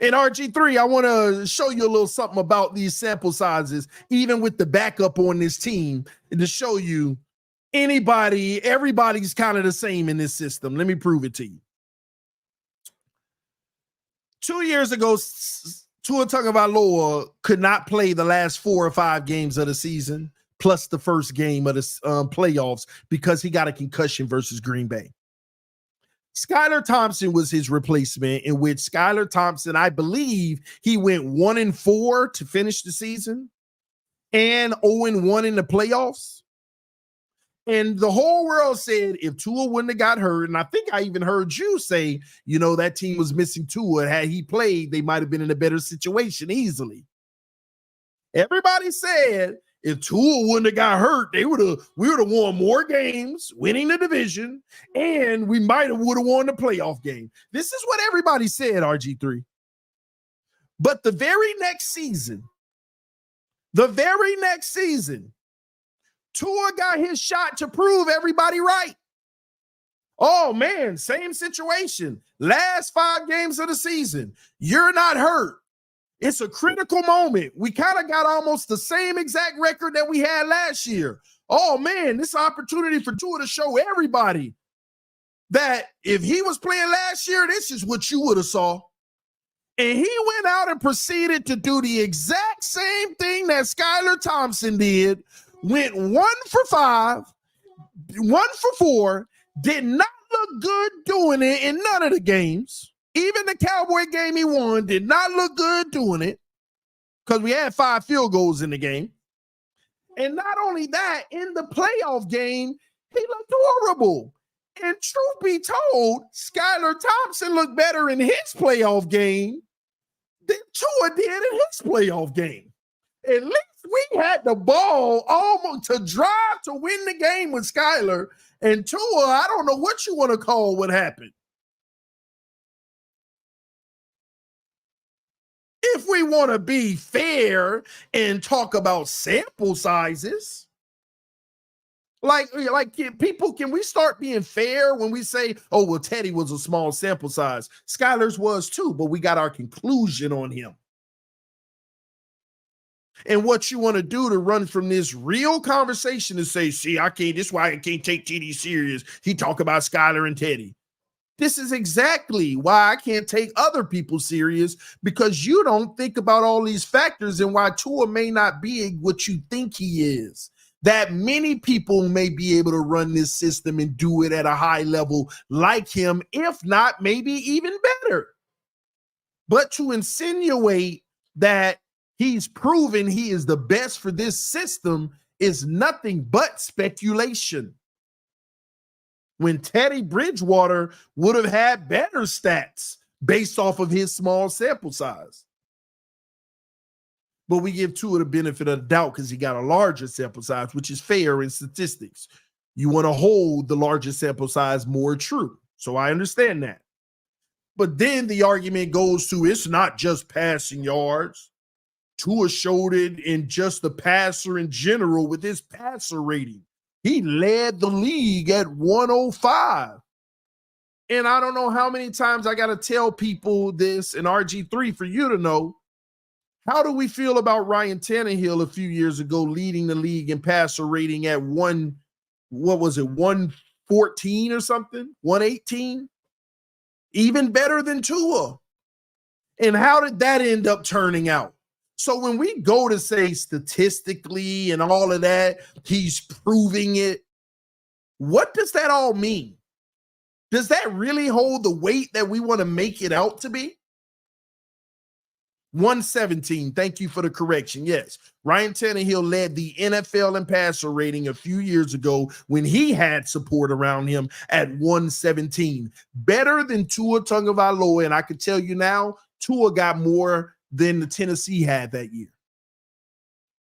In RG3, I want to show you a little something about these sample sizes, even with the backup on this team, and to show you everybody's kind of the same in this system. Let me prove it to you. 2 years ago, Tua Tagovailoa could not play the last 4 or 5 games of the season, plus the first game of the playoffs, because he got a concussion versus Green Bay. Skylar Thompson was his replacement, in which Skylar Thompson, I believe he went 1-4 to finish the season and 0-1 in the playoffs. And the whole world said if Tua wouldn't have got hurt, and I think I even heard you say, that team was missing Tua. Had he played, they might have been in a better situation easily. Everybody said if Tua wouldn't have got hurt, we would have won more games, winning the division, and we would have won the playoff game. This is what everybody said, RG3. But the very next season, Tua got his shot to prove everybody right. Oh, man, same situation. Last 5 games of the season, you're not hurt. It's a critical moment. We kind of got almost the same exact record that we had last year. Oh, man, this opportunity for Tua to show everybody that if he was playing last year, this is what you would have saw. And he went out and proceeded to do the exact same thing that Skylar Thompson did. Went 1-for-5, 1-for-4, did not look good doing it in none of the games. Even the Cowboy game he won did not look good doing it because we had 5 field goals in the game. And not only that, in the playoff game, he looked horrible. And truth be told, Skylar Thompson looked better in his playoff game than Tua did in his playoff game. At least we had the ball almost to drive to win the game with Skylar. And Tua, I don't know what you want to call what happened. If we want to be fair and talk about sample sizes, like can we start being fair when we say, oh, well, Teddy was a small sample size. Skylar's was too, but we got our conclusion on him. And what you want to do to run from this real conversation is say, see, this is why I can't take TD serious. He talk about Skylar and Teddy. This is exactly why I can't take other people serious, because you don't think about all these factors and why Tua may not be what you think he is. That many people may be able to run this system and do it at a high level like him, if not, maybe even better. But to insinuate that he's proven he is the best for this system is nothing but speculation. When Teddy Bridgewater would have had better stats based off of his small sample size. But we give Tua the benefit of the doubt because he got a larger sample size, which is fair in statistics. You want to hold the larger sample size more true. So I understand that. But then the argument goes to it's not just passing yards. Tua showed it in just the passer in general with his passer rating. He led the league at 105. And I don't know how many times I got to tell people this in RG3 for you to know. How do we feel about Ryan Tannehill a few years ago leading the league in passer rating at 114 or something? 118? Even better than Tua. And how did that end up turning out? So when we go to say statistically and all of that, he's proving it, what does that all mean? Does that really hold the weight that we want to make it out to be? 117. Thank you for the correction. Yes. Ryan Tannehill led the NFL in passer rating a few years ago when he had support around him at 117. Better than Tua Tagovailoa, and I can tell you now, Tua got more than the Tennessee had that year.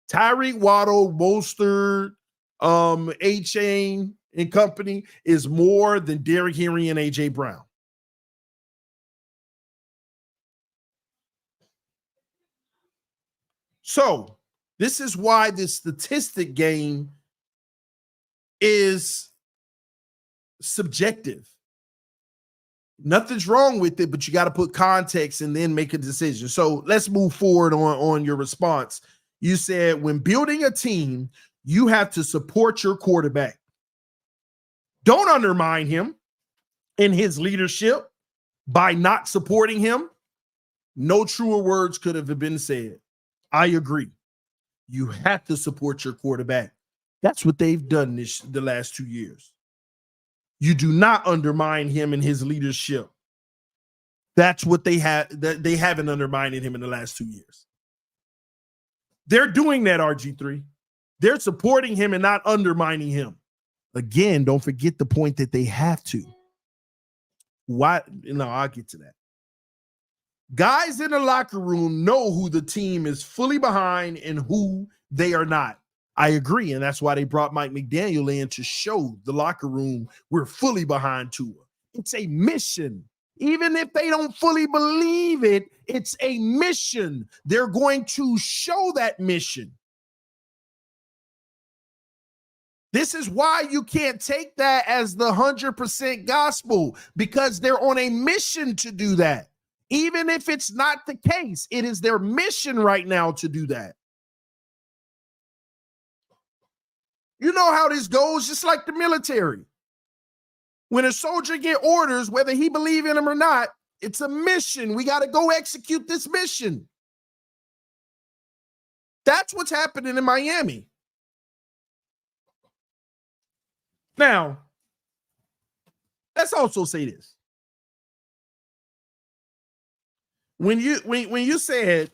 Tyreek Waddle, Mostert, A-Chain and company is more than Derrick Henry and A.J. Brown. So this is why this statistic game is subjective. Nothing's wrong with it, but you got to put context and then make a decision. So let's move forward on your response. You said when building a team, you have to support your quarterback. Don't undermine him in his leadership by not supporting him. No truer words could have been said. I agree. You have to support your quarterback. That's what they've done the last 2 years. You do not undermine him in his leadership. That's what they haven't undermined him in the last 2 years. They're doing that, RG3. They're supporting him and not undermining him. Again, don't forget the point that they have to. Why? No, I'll get to that. Guys in the locker room know who the team is fully behind and who they are not. I agree, and that's why they brought Mike McDaniel in to show the locker room we're fully behind Tua. It's a mission. Even if they don't fully believe it, it's a mission. They're going to show that mission. This is why you can't take that as the 100% gospel, because they're on a mission to do that. Even if it's not the case, it is their mission right now to do that. You know how this goes, just like the military. When a soldier get orders, whether he believe in them or not, it's a mission. We got to go execute this mission. That's what's happening in Miami. Now, let's also say this. When you said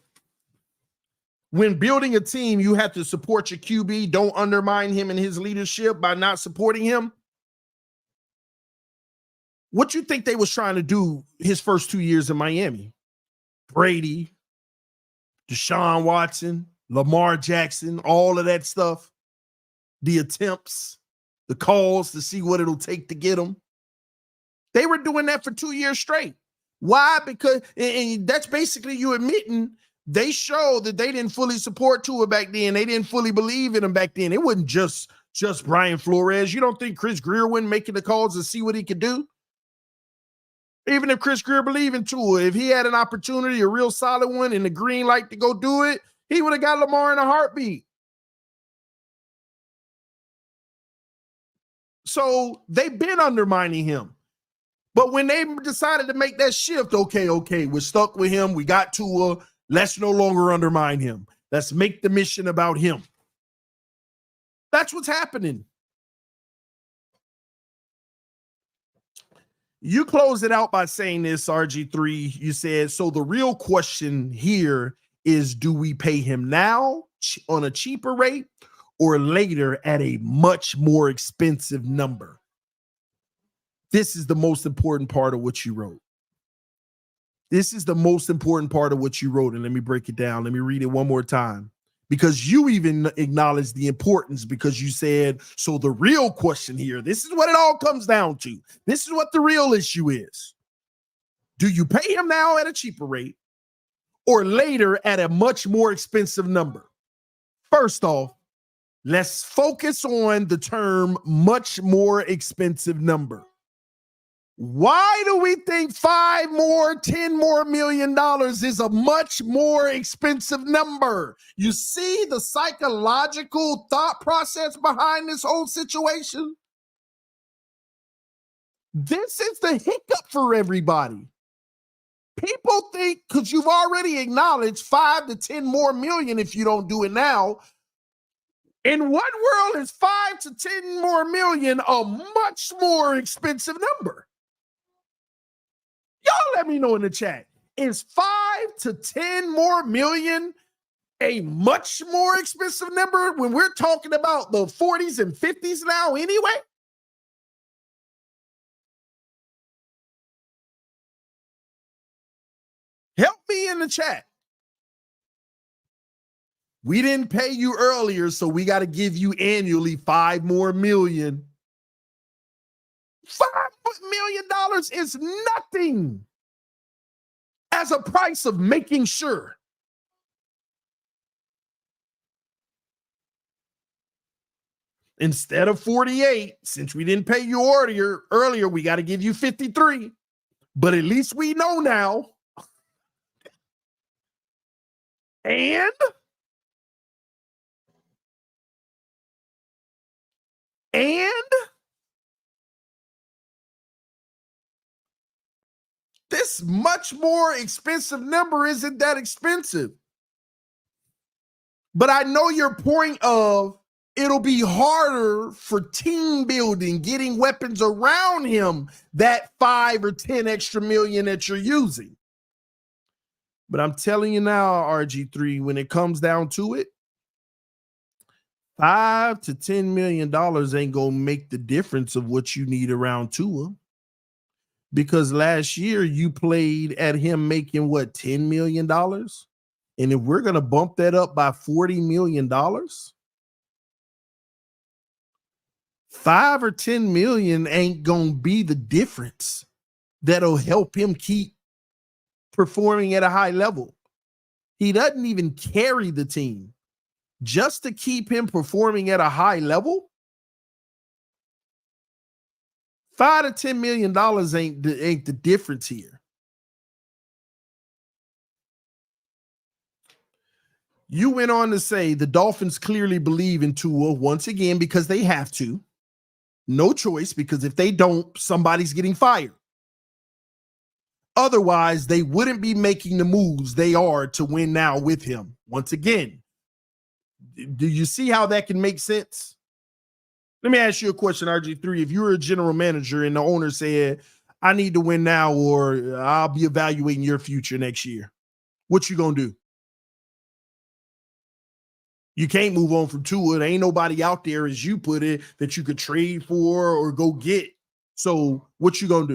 when building a team, you have to support your QB, don't undermine him in his leadership by not supporting him. What you think they was trying to do his first 2 years in Miami? Brady, Deshaun Watson, Lamar Jackson, all of that stuff. The attempts, the calls to see what it'll take to get them. They were doing that for 2 years straight. Why? Because and that's basically you admitting they showed that they didn't fully support Tua back then. They didn't fully believe in him back then. It wasn't just Brian Flores. You don't think Chris Greer wasn't making the calls to see what he could do? Even if Chris Greer believed in Tua, if he had an opportunity, a real solid one, and the green light to go do it, he would have got Lamar in a heartbeat. So they've been undermining him. But when they decided to make that shift, okay, we're stuck with him. We got Tua. Let's no longer undermine him. Let's make the mission about him. That's what's happening. You closed it out by saying this, RG3. You said, so the real question here is, do we pay him now on a cheaper rate or later at a much more expensive number? This is the most important part of what you wrote. This is the most important part of what you wrote. And let me break it down. Let me read it one more time. Because you even acknowledged the importance, because you said, so the real question here, this is what it all comes down to. This is what the real issue is. Do you pay him now at a cheaper rate or later at a much more expensive number? First off, let's focus on the term much more expensive number. Why do we think $5 more, $10 more million is a much more expensive number? You see the psychological thought process behind this whole situation? This is the hiccup for everybody. People think, because you've already acknowledged 5 to 10 more million if you don't do it now. In what world is 5 to 10 more million a much more expensive number? Y'all let me know in the chat. Is 5 to 10 more million a much more expensive number when we're talking about the 40s and 50s now anyway? Help me in the chat. We didn't pay you earlier, so we got to give you annually 5 more million. $5 million is nothing as a price of making sure. Instead of 48, since we didn't pay you earlier, we got to give you 53. But at least we know now. And this much more expensive number isn't that expensive. But I know your point of it'll be harder for team building, getting weapons around him, that 5 or 10 extra million that you're using. But I'm telling you now, RG3, when it comes down to it, $5 to $10 million ain't going to make the difference of what you need around Tua. Because last year you played at him making what, $10 million? And if we're going to bump that up by $40 million, 5 or 10 million ain't going to be the difference that'll help him keep performing at a high level. He doesn't even carry the team. Just to keep him performing at a high level, $5 to $10 million ain't the difference here. You went on to say the Dolphins clearly believe in Tua once again because they have to. No choice, because if they don't, somebody's getting fired. Otherwise, they wouldn't be making the moves they are to win now with him. Once again, do you see how that can make sense? Let me ask you a question, RG3. If you were a general manager and the owner said, I need to win now or I'll be evaluating your future next year, what you gonna do? You can't move on from Tua. There ain't nobody out there, as you put it, that you could trade for or go get. So what you gonna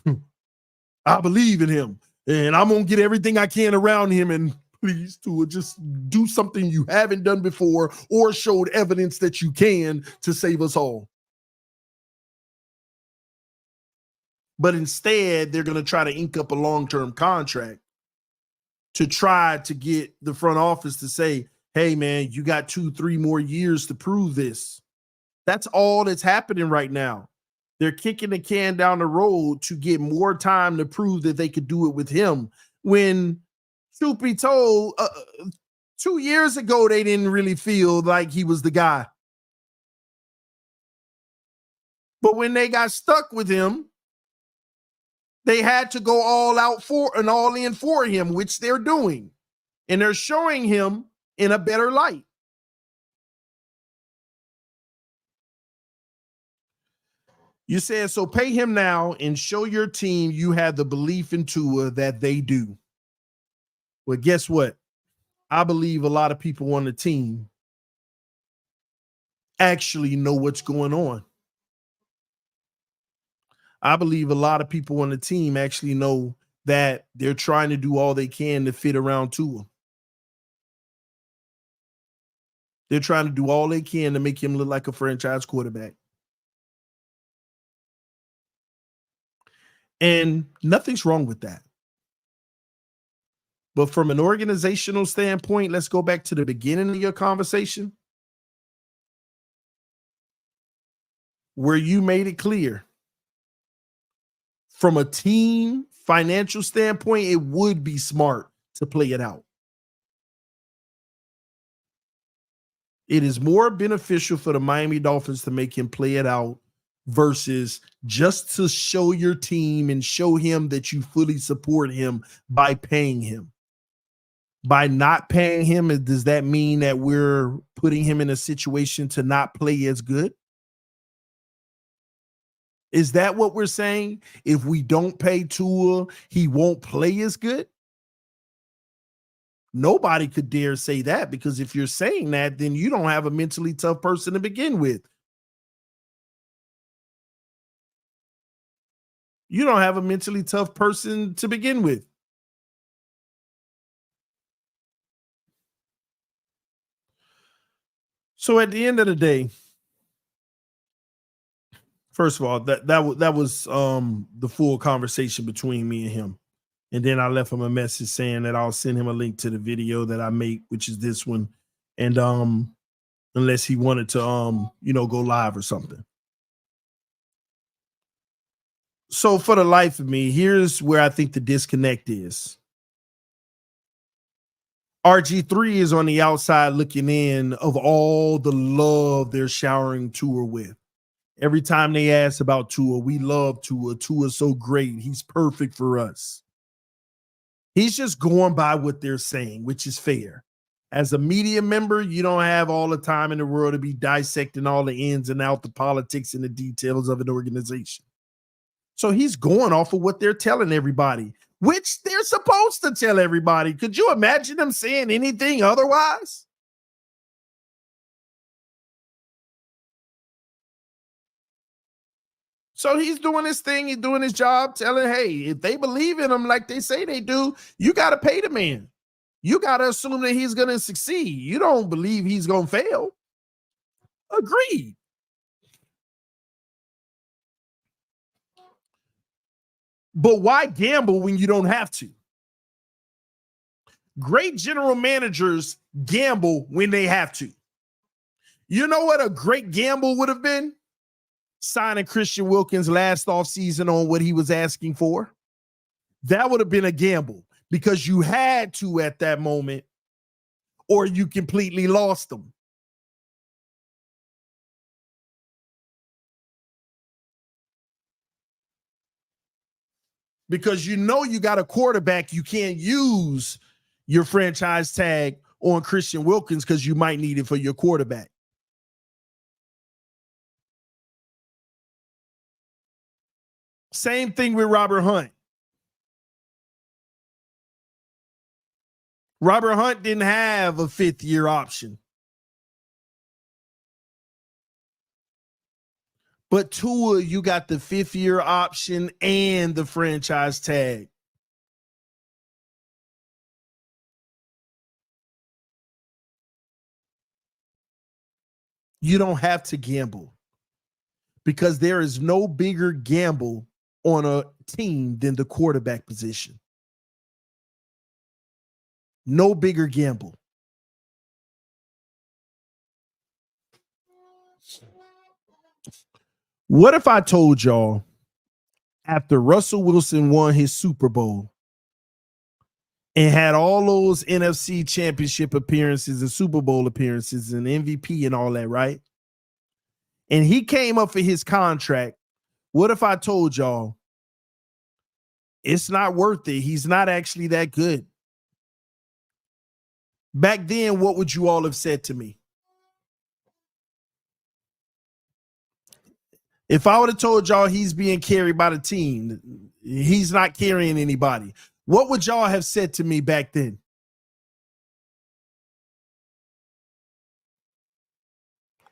do? I believe in him, and I'm gonna get everything I can around him. And please, Tua, just do something you haven't done before or showed evidence that you can to save us all. But instead, they're gonna try to ink up a long-term contract to try to get the front office to say, hey, man, you got 2-3 more years to prove this. That's all that's happening right now. They're kicking the can down the road to get more time to prove that they could do it with him. When, truth be told, 2 years ago, they didn't really feel like he was the guy. But when they got stuck with him, they had to go all out for and all in for him, which they're doing. And they're showing him in a better light. You said, so pay him now and show your team you have the belief in Tua that they do. Well, guess what? I believe a lot of people on the team actually know what's going on. I believe a lot of people on the team actually know that they're trying to do all they can to fit around Tua. They're trying to do all they can to make him look like a franchise quarterback. And nothing's wrong with that. But from an organizational standpoint, let's go back to the beginning of your conversation where you made it clear. From a team financial standpoint, it would be smart to play it out. It is more beneficial for the Miami Dolphins to make him play it out versus just to show your team and show him that you fully support him by paying him. By not paying him, does that mean that we're putting him in a situation to not play as good? Is that what we're saying? If we don't pay Tua, he won't play as good? Nobody could dare say that, because if you're saying that, then you don't have a mentally tough person to begin with. You don't have a mentally tough person to begin with. So at the end of the day, first of all, that was the full conversation between me and him. And then I left him a message saying that I'll send him a link to the video that I make, which is this one. And unless he wanted to go live or something. So for the life of me, here's where I think the disconnect is. RG3 is on the outside looking in of all the love they're showering Tua with. Every time they ask about Tua, we love Tua. Tua's so great. He's perfect for us. He's just going by what they're saying, which is fair. As a media member, you don't have all the time in the world to be dissecting all the ins and outs, the politics and the details of an organization. So he's going off of what they're telling everybody, which they're supposed to tell everybody. Could you imagine them saying anything otherwise? So he's doing his thing. He's doing his job, telling, hey, if they believe in him like they say they do, you got to pay the man. You got to assume that he's going to succeed. You don't believe he's going to fail. Agreed. But why gamble when you don't have to? Great general managers gamble when they have to. You know what a great gamble would have been? Signing Christian Wilkins last offseason on what he was asking for. That would have been a gamble because you had to at that moment, or you completely lost them. Because you know you got a quarterback, you can't use your franchise tag on Christian Wilkins because you might need it for your quarterback. Same thing with Robert Hunt. Robert Hunt didn't have a fifth-year option. But Tua, you got the fifth-year option and the franchise tag. You don't have to gamble because there is no bigger gamble on a team than the quarterback position. No bigger gamble. What if I told y'all after Russell Wilson won his Super Bowl and had all those NFC championship appearances and Super Bowl appearances and MVP and all that, right? And he came up for his contract. What if I told y'all it's not worth it? He's not actually that good. Back then, what would you all have said to me? If I would have told y'all he's being carried by the team, he's not carrying anybody, what would y'all have said to me back then?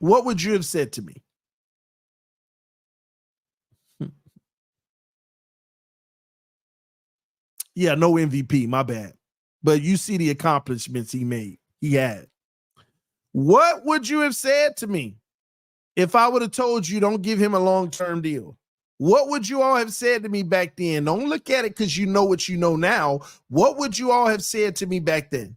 What would you have said to me? Yeah, no MVP, my bad. But you see the accomplishments he had. What would you have said to me if I would have told you don't give him a long-term deal? What would you all have said to me back then? Don't look at it because you know what you know now. What would you all have said to me back then?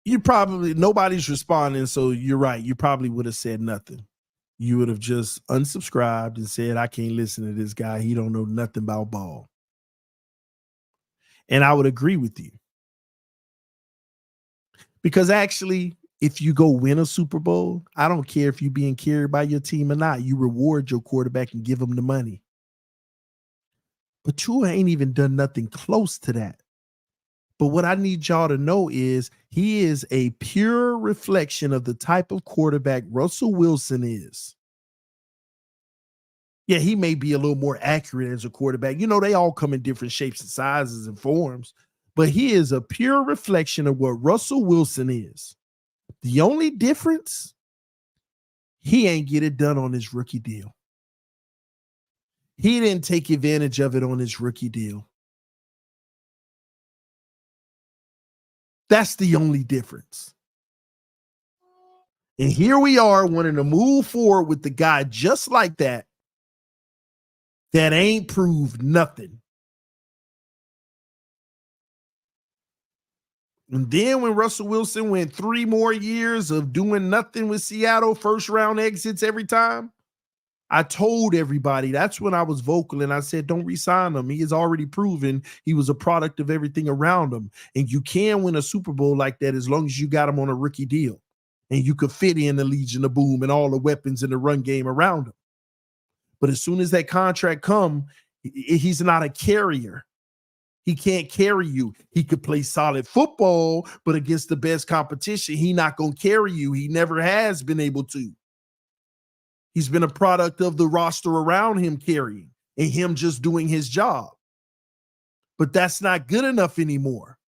Nobody's responding, so you're right. You probably would have said nothing. You would have just unsubscribed and said, I can't listen to this guy. He don't know nothing about ball. And I would agree with you. Because actually, if you go win a Super Bowl, I don't care if you're being carried by your team or not. You reward your quarterback and give him the money. But Tua ain't even done nothing close to that. But what I need y'all to know is he is a pure reflection of the type of quarterback Russell Wilson is. Yeah, he may be a little more accurate as a quarterback. You know, they all come in different shapes and sizes and forms, but he is a pure reflection of what Russell Wilson is. The only difference, he ain't get it done on his rookie deal. He didn't take advantage of it on his rookie deal. That's the only difference. And here we are wanting to move forward with the guy just like that ain't proved nothing. And then when Russell Wilson went 3 more years of doing nothing with Seattle, first round exits every time, I told everybody, that's when I was vocal and I said, don't re-sign him. He has already proven he was a product of everything around him. And you can win a Super Bowl like that as long as you got him on a rookie deal and you could fit in the Legion of Boom and all the weapons in the run game around him. But as soon as that contract come, he's not a carrier. He can't carry you. He could play solid football, but against the best competition, he not going to carry you. He never has been able to. He's been a product of the roster around him carrying and him just doing his job. But that's not good enough anymore.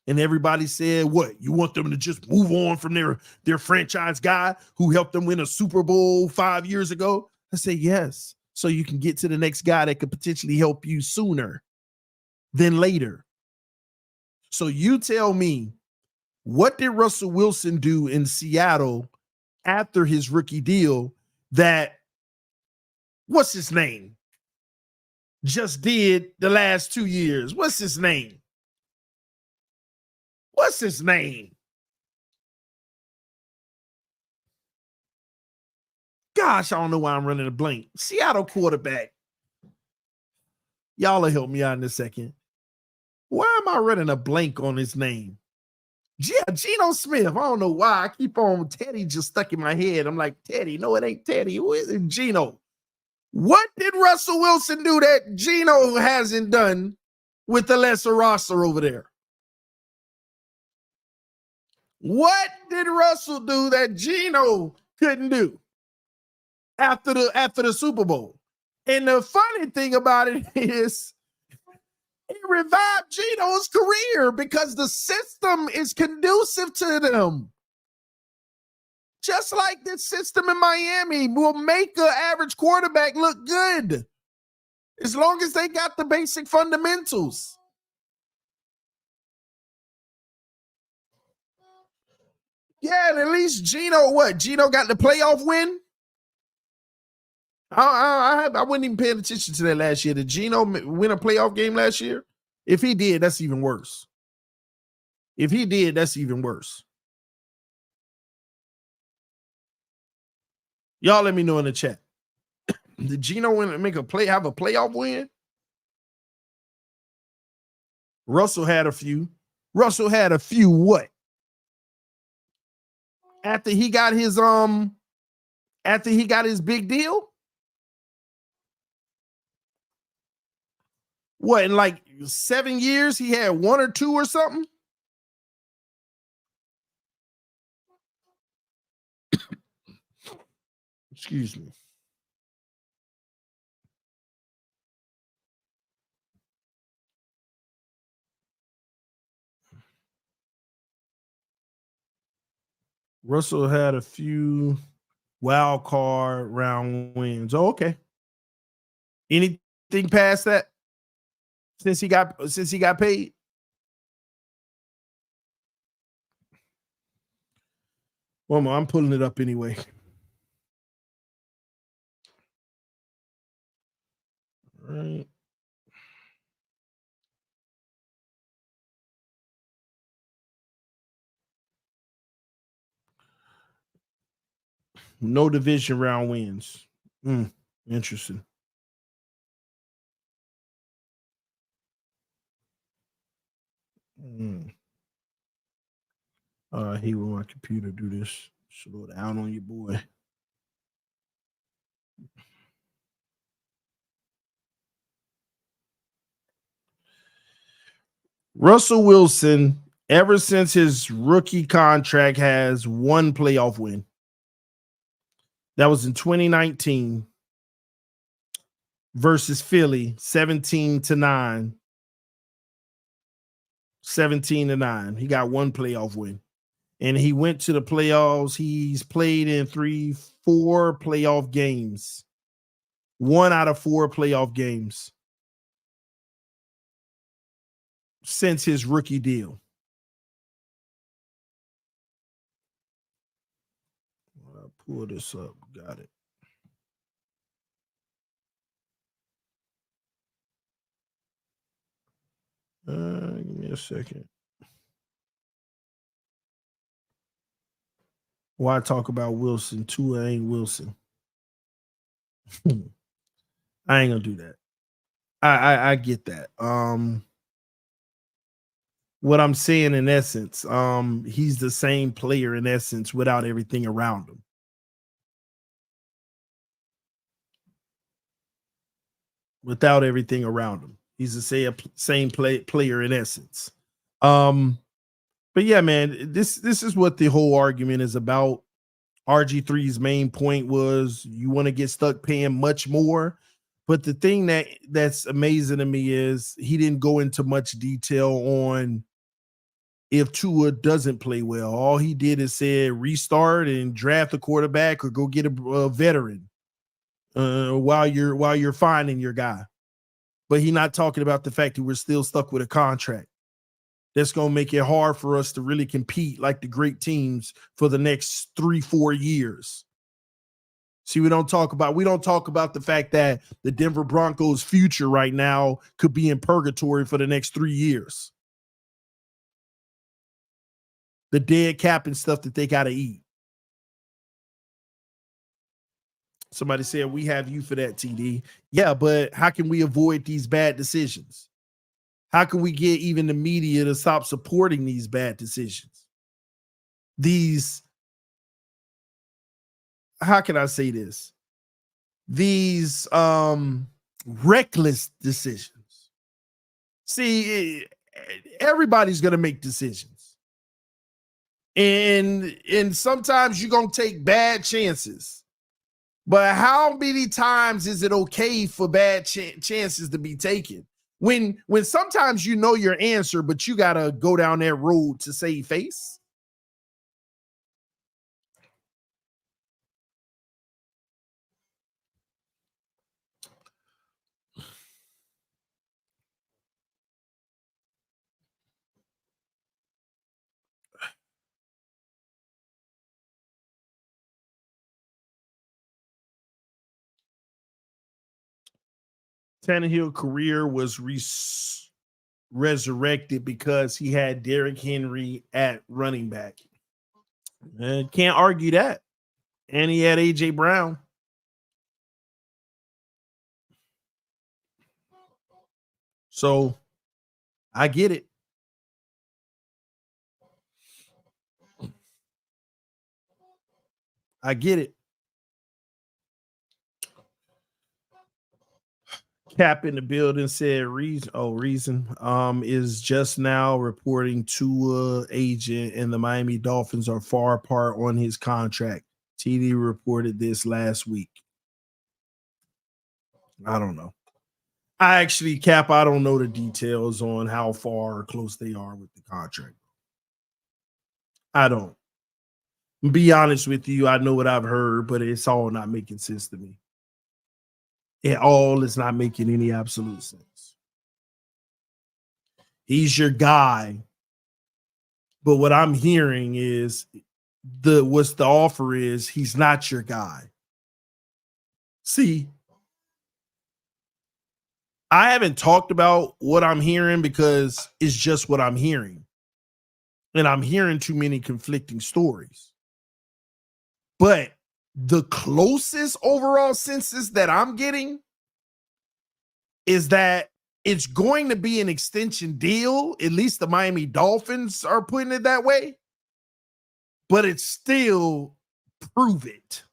And everybody said, what? You want them to just move on from their franchise guy who helped them win a Super Bowl 5 years ago? I say yes. So you can get to the next guy that could potentially help you sooner than later. So you tell me, what did Russell Wilson do in Seattle after his rookie deal that, what's his name, just did the last 2 years? What's his name? What's his name? Gosh, I don't know why I'm running a blank. Seattle quarterback. Y'all will help me out in a second. Why am I running a blank on his name? Yeah, Geno Smith. I don't know why. I keep on Teddy just stuck in my head. I'm like, Teddy. No, it ain't Teddy. Who is it? Geno. What did Russell Wilson do that Geno hasn't done with the lesser roster over there? What did Russell do that Geno couldn't do after the Super Bowl? And the funny thing about it is it revived Geno's career because the system is conducive to them. Just like this system in Miami will make an average quarterback look good as long as they got the basic fundamentals. Yeah, and at least Geno got the playoff win? I wasn't even paying attention to that last year. Did Geno win a playoff game last year? If he did, that's even worse. If he did, that's even worse. Y'all let me know in the chat. Did Geno have a playoff win? Russell had a few. Russell had a few what? After he got his big deal? What, in like 7 years he had 1 or 2 or something? Excuse me. Russell had a few wild card round wins. Oh, okay. Anything past that since he got paid? One more. I'm pulling it up anyway. All right. No division round wins. Interesting. I hate when my computer do this. Slow down on your boy. Russell Wilson, ever since his rookie contract, has one playoff win. That was in 2019 versus Philly, 17-9. 17-9. He got one playoff win. And he went to the playoffs. He's played in 4 playoff games. 1 out of 4 playoff games since his rookie deal. I'll pull this up. Got it. Give me a second. Why talk about Wilson? Tua ain't Wilson. I ain't gonna do that. I get that. What I'm saying in essence, he's the same player in essence without everything around him. Without everything around him, he's the same player in essence. But yeah, man, this is what the whole argument is about. RG3's main point was you want to get stuck paying much more. But the thing that's amazing to me is he didn't go into much detail on if Tua doesn't play well. All he did is say restart and draft a quarterback or go get a veteran while you're finding your guy. But he's not talking about the fact that we're still stuck with a contract that's going to make it hard for us to really compete like the great teams for the next 3-4 years. See, we don't talk about the fact that the Denver Broncos' future right now could be in purgatory for the next 3 years. The dead cap and stuff that they got to eat. Somebody said, we have you for that, TD. Yeah, but how can we avoid these bad decisions? How can we get even the media to stop supporting these bad decisions? How can I say this? These reckless decisions. See, everybody's going to make decisions. And sometimes you're going to take bad chances. But how many times is it okay for bad chances to be taken? When sometimes you know your answer, but you got to go down that road to save face. Tannehill's career was resurrected because he had Derrick Henry at running back. Can't argue that. And he had A.J. Brown. So I get it. I get it. Cap in the building said reason is just now reporting Tua agent and the Miami Dolphins are far apart on his contract. TD reported this last week. I don't know. I don't know the details on how far or close they are with the contract. I don't. Be honest with you, I know what I've heard, but it's all not making sense to me. It all is not making any absolute sense. He's your guy. But what I'm hearing is what's the offer is he's not your guy. See, I haven't talked about what I'm hearing because it's just what I'm hearing. And I'm hearing too many conflicting stories. But the closest overall census that I'm getting is that it's going to be an extension deal. At least the Miami Dolphins are putting it that way. But it's still prove it.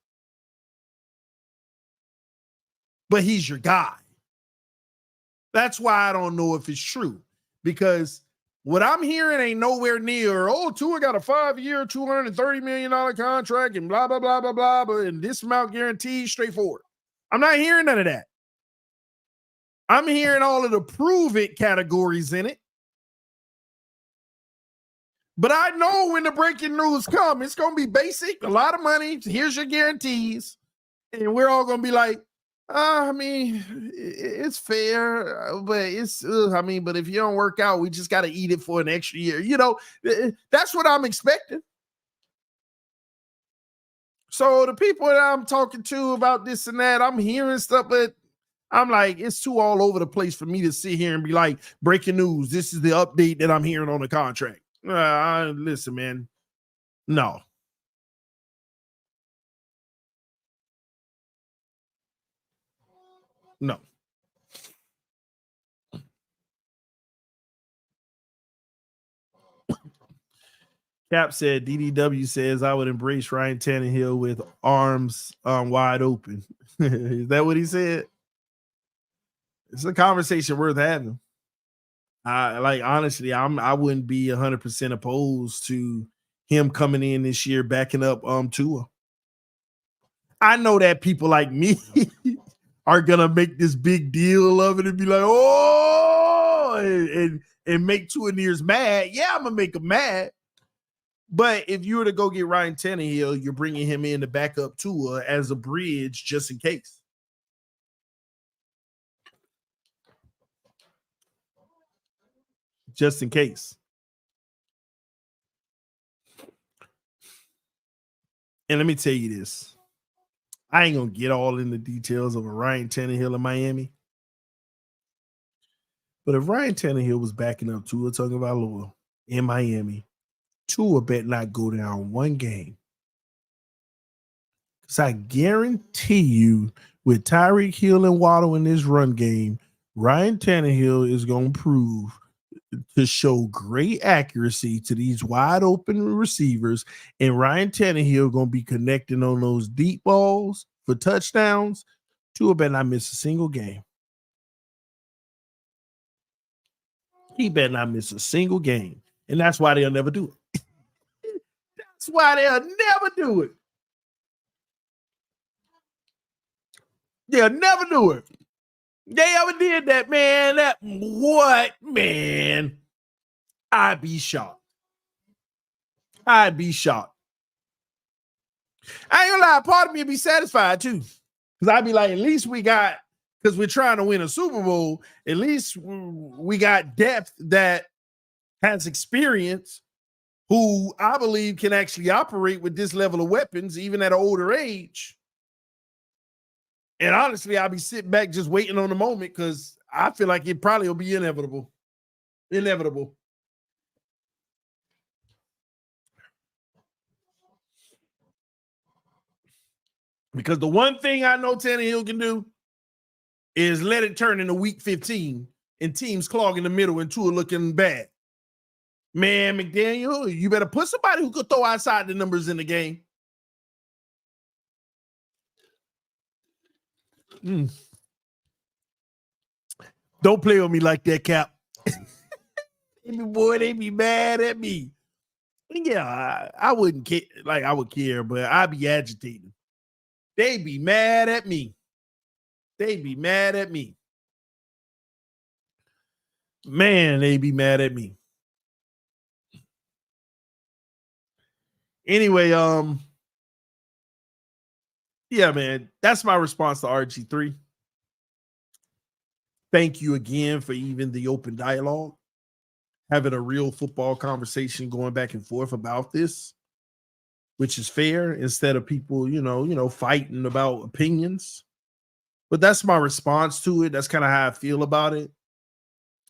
But he's your guy. That's why I don't know if it's true. Because What I'm hearing ain't nowhere near, oh, Tua got a 5-year, $230 million contract and blah, blah, blah, blah, blah, and this amount guaranteed, straightforward. I'm not hearing none of that. I'm hearing all of the prove it categories in it. But I know when the breaking news come, it's going to be basic, a lot of money. Here's your guarantees. And we're all going to be like, I mean, it's fair, but but if you don't work out, we just got to eat it for an extra year. You know, that's what I'm expecting. So the people that I'm talking to about this and that, I'm hearing stuff, but I'm like, it's too all over the place for me to sit here and be like, breaking news. This is the update that I'm hearing on the contract. Listen, man. No. No. Cap said, DDW says, I would embrace Ryan Tannehill with arms wide open. Is that what he said? It's a conversation worth having. Honestly, I wouldn't be 100% opposed to him coming in this year backing up Tua. I know that people like me are gonna make this big deal of it and be like, oh, and make Tua Nears mad. Yeah, I'm gonna make him mad. But if you were to go get Ryan Tannehill, you're bringing him in to back up Tua as a bridge just in case. Just in case. And let me tell you this. I ain't going to get all in the details of a Ryan Tannehill in Miami. But if Ryan Tannehill was backing up Tua Tagovailoa in Miami, Tua bet not go down one game. Because I guarantee you, with Tyreek Hill and Waddle in this run game, Ryan Tannehill is going to prove to show great accuracy to these wide open receivers, and Ryan Tannehill going to be connecting on those deep balls for touchdowns. Tua better not miss a single game. He better not miss a single game, and that's why they'll never do it. That's why they'll never do it. They'll never do it. They ever did that, man. Man? I'd be shocked. I ain't gonna lie, part of me would be satisfied too. Because I'd be like, at least we got, because we're trying to win a Super Bowl, at least we got depth that has experience, who I believe can actually operate with this level of weapons, even at an older age. And honestly, I'll be sitting back just waiting on the moment because I feel like it probably will be inevitable. Inevitable. Because the one thing I know Tannehill can do is let it turn into week 15 and teams clogging the middle and Tua looking bad. Man, McDaniel, you better put somebody who could throw outside the numbers in the game. Don't play with me like that, Cap. Boy, they be mad at me. Yeah, I wouldn't care. Like, I would care, but I'd be agitated. They be mad at me. They be mad at me. Man, they be mad at me. Anyway, yeah, man, that's my response to RG3. Thank you again for even the open dialogue, having a real football conversation going back and forth about this, which is fair instead of people, fighting about opinions. But that's my response to it. That's kind of how I feel about it.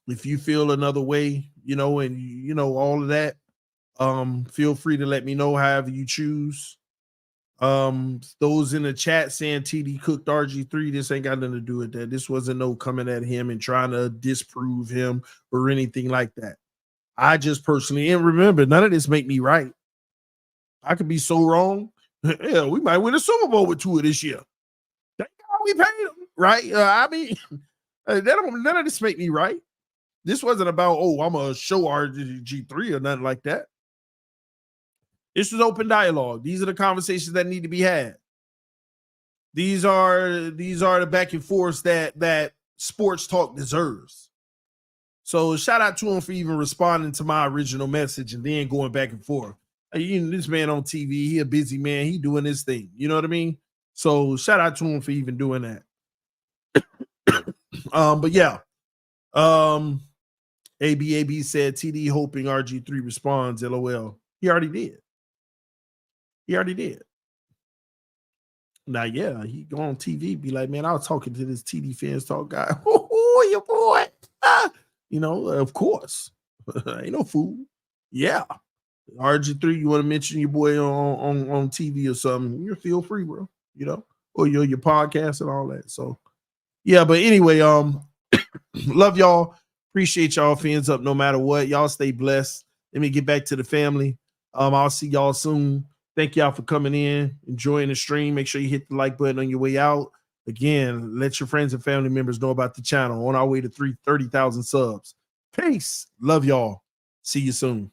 If you feel another way, and all of that, feel free to let me know however you choose. Those in the chat saying TD cooked RG3, this ain't got nothing to do with that. This wasn't no coming at him and trying to disprove him or anything like that. I just personally, and remember, none of this make me right. I could be so wrong. Yeah, we might win a Super Bowl with Tua this year. Thank God we paid him, right? None of this make me right. This wasn't about, oh, I'm going to show RG3 or nothing like that. This was open dialogue. These are the conversations that need to be had. These are the back and forth that sports talk deserves. So shout out to him for even responding to my original message and then going back and forth. This man on TV, he a busy man. He doing his thing. You know what I mean? So shout out to him for even doing that. But yeah. ABAB said TD hoping RG3 responds. LOL. He already did. Now, yeah, he go on TV, be like, man, I was talking to this TD Fans Talk guy. Oh, your boy. Of course. Ain't no fool. Yeah. RG3, you want to mention your boy on TV or something, you feel free, bro. Or your podcast and all that. So, yeah, but anyway, love y'all. Appreciate y'all. Fans up no matter what. Y'all stay blessed. Let me get back to the family. I'll see y'all soon. Thank y'all for coming in, enjoying the stream. Make sure you hit the like button on your way out. Again, let your friends and family members know about the channel. On our way to 30,000 subs. Peace. Love y'all. See you soon.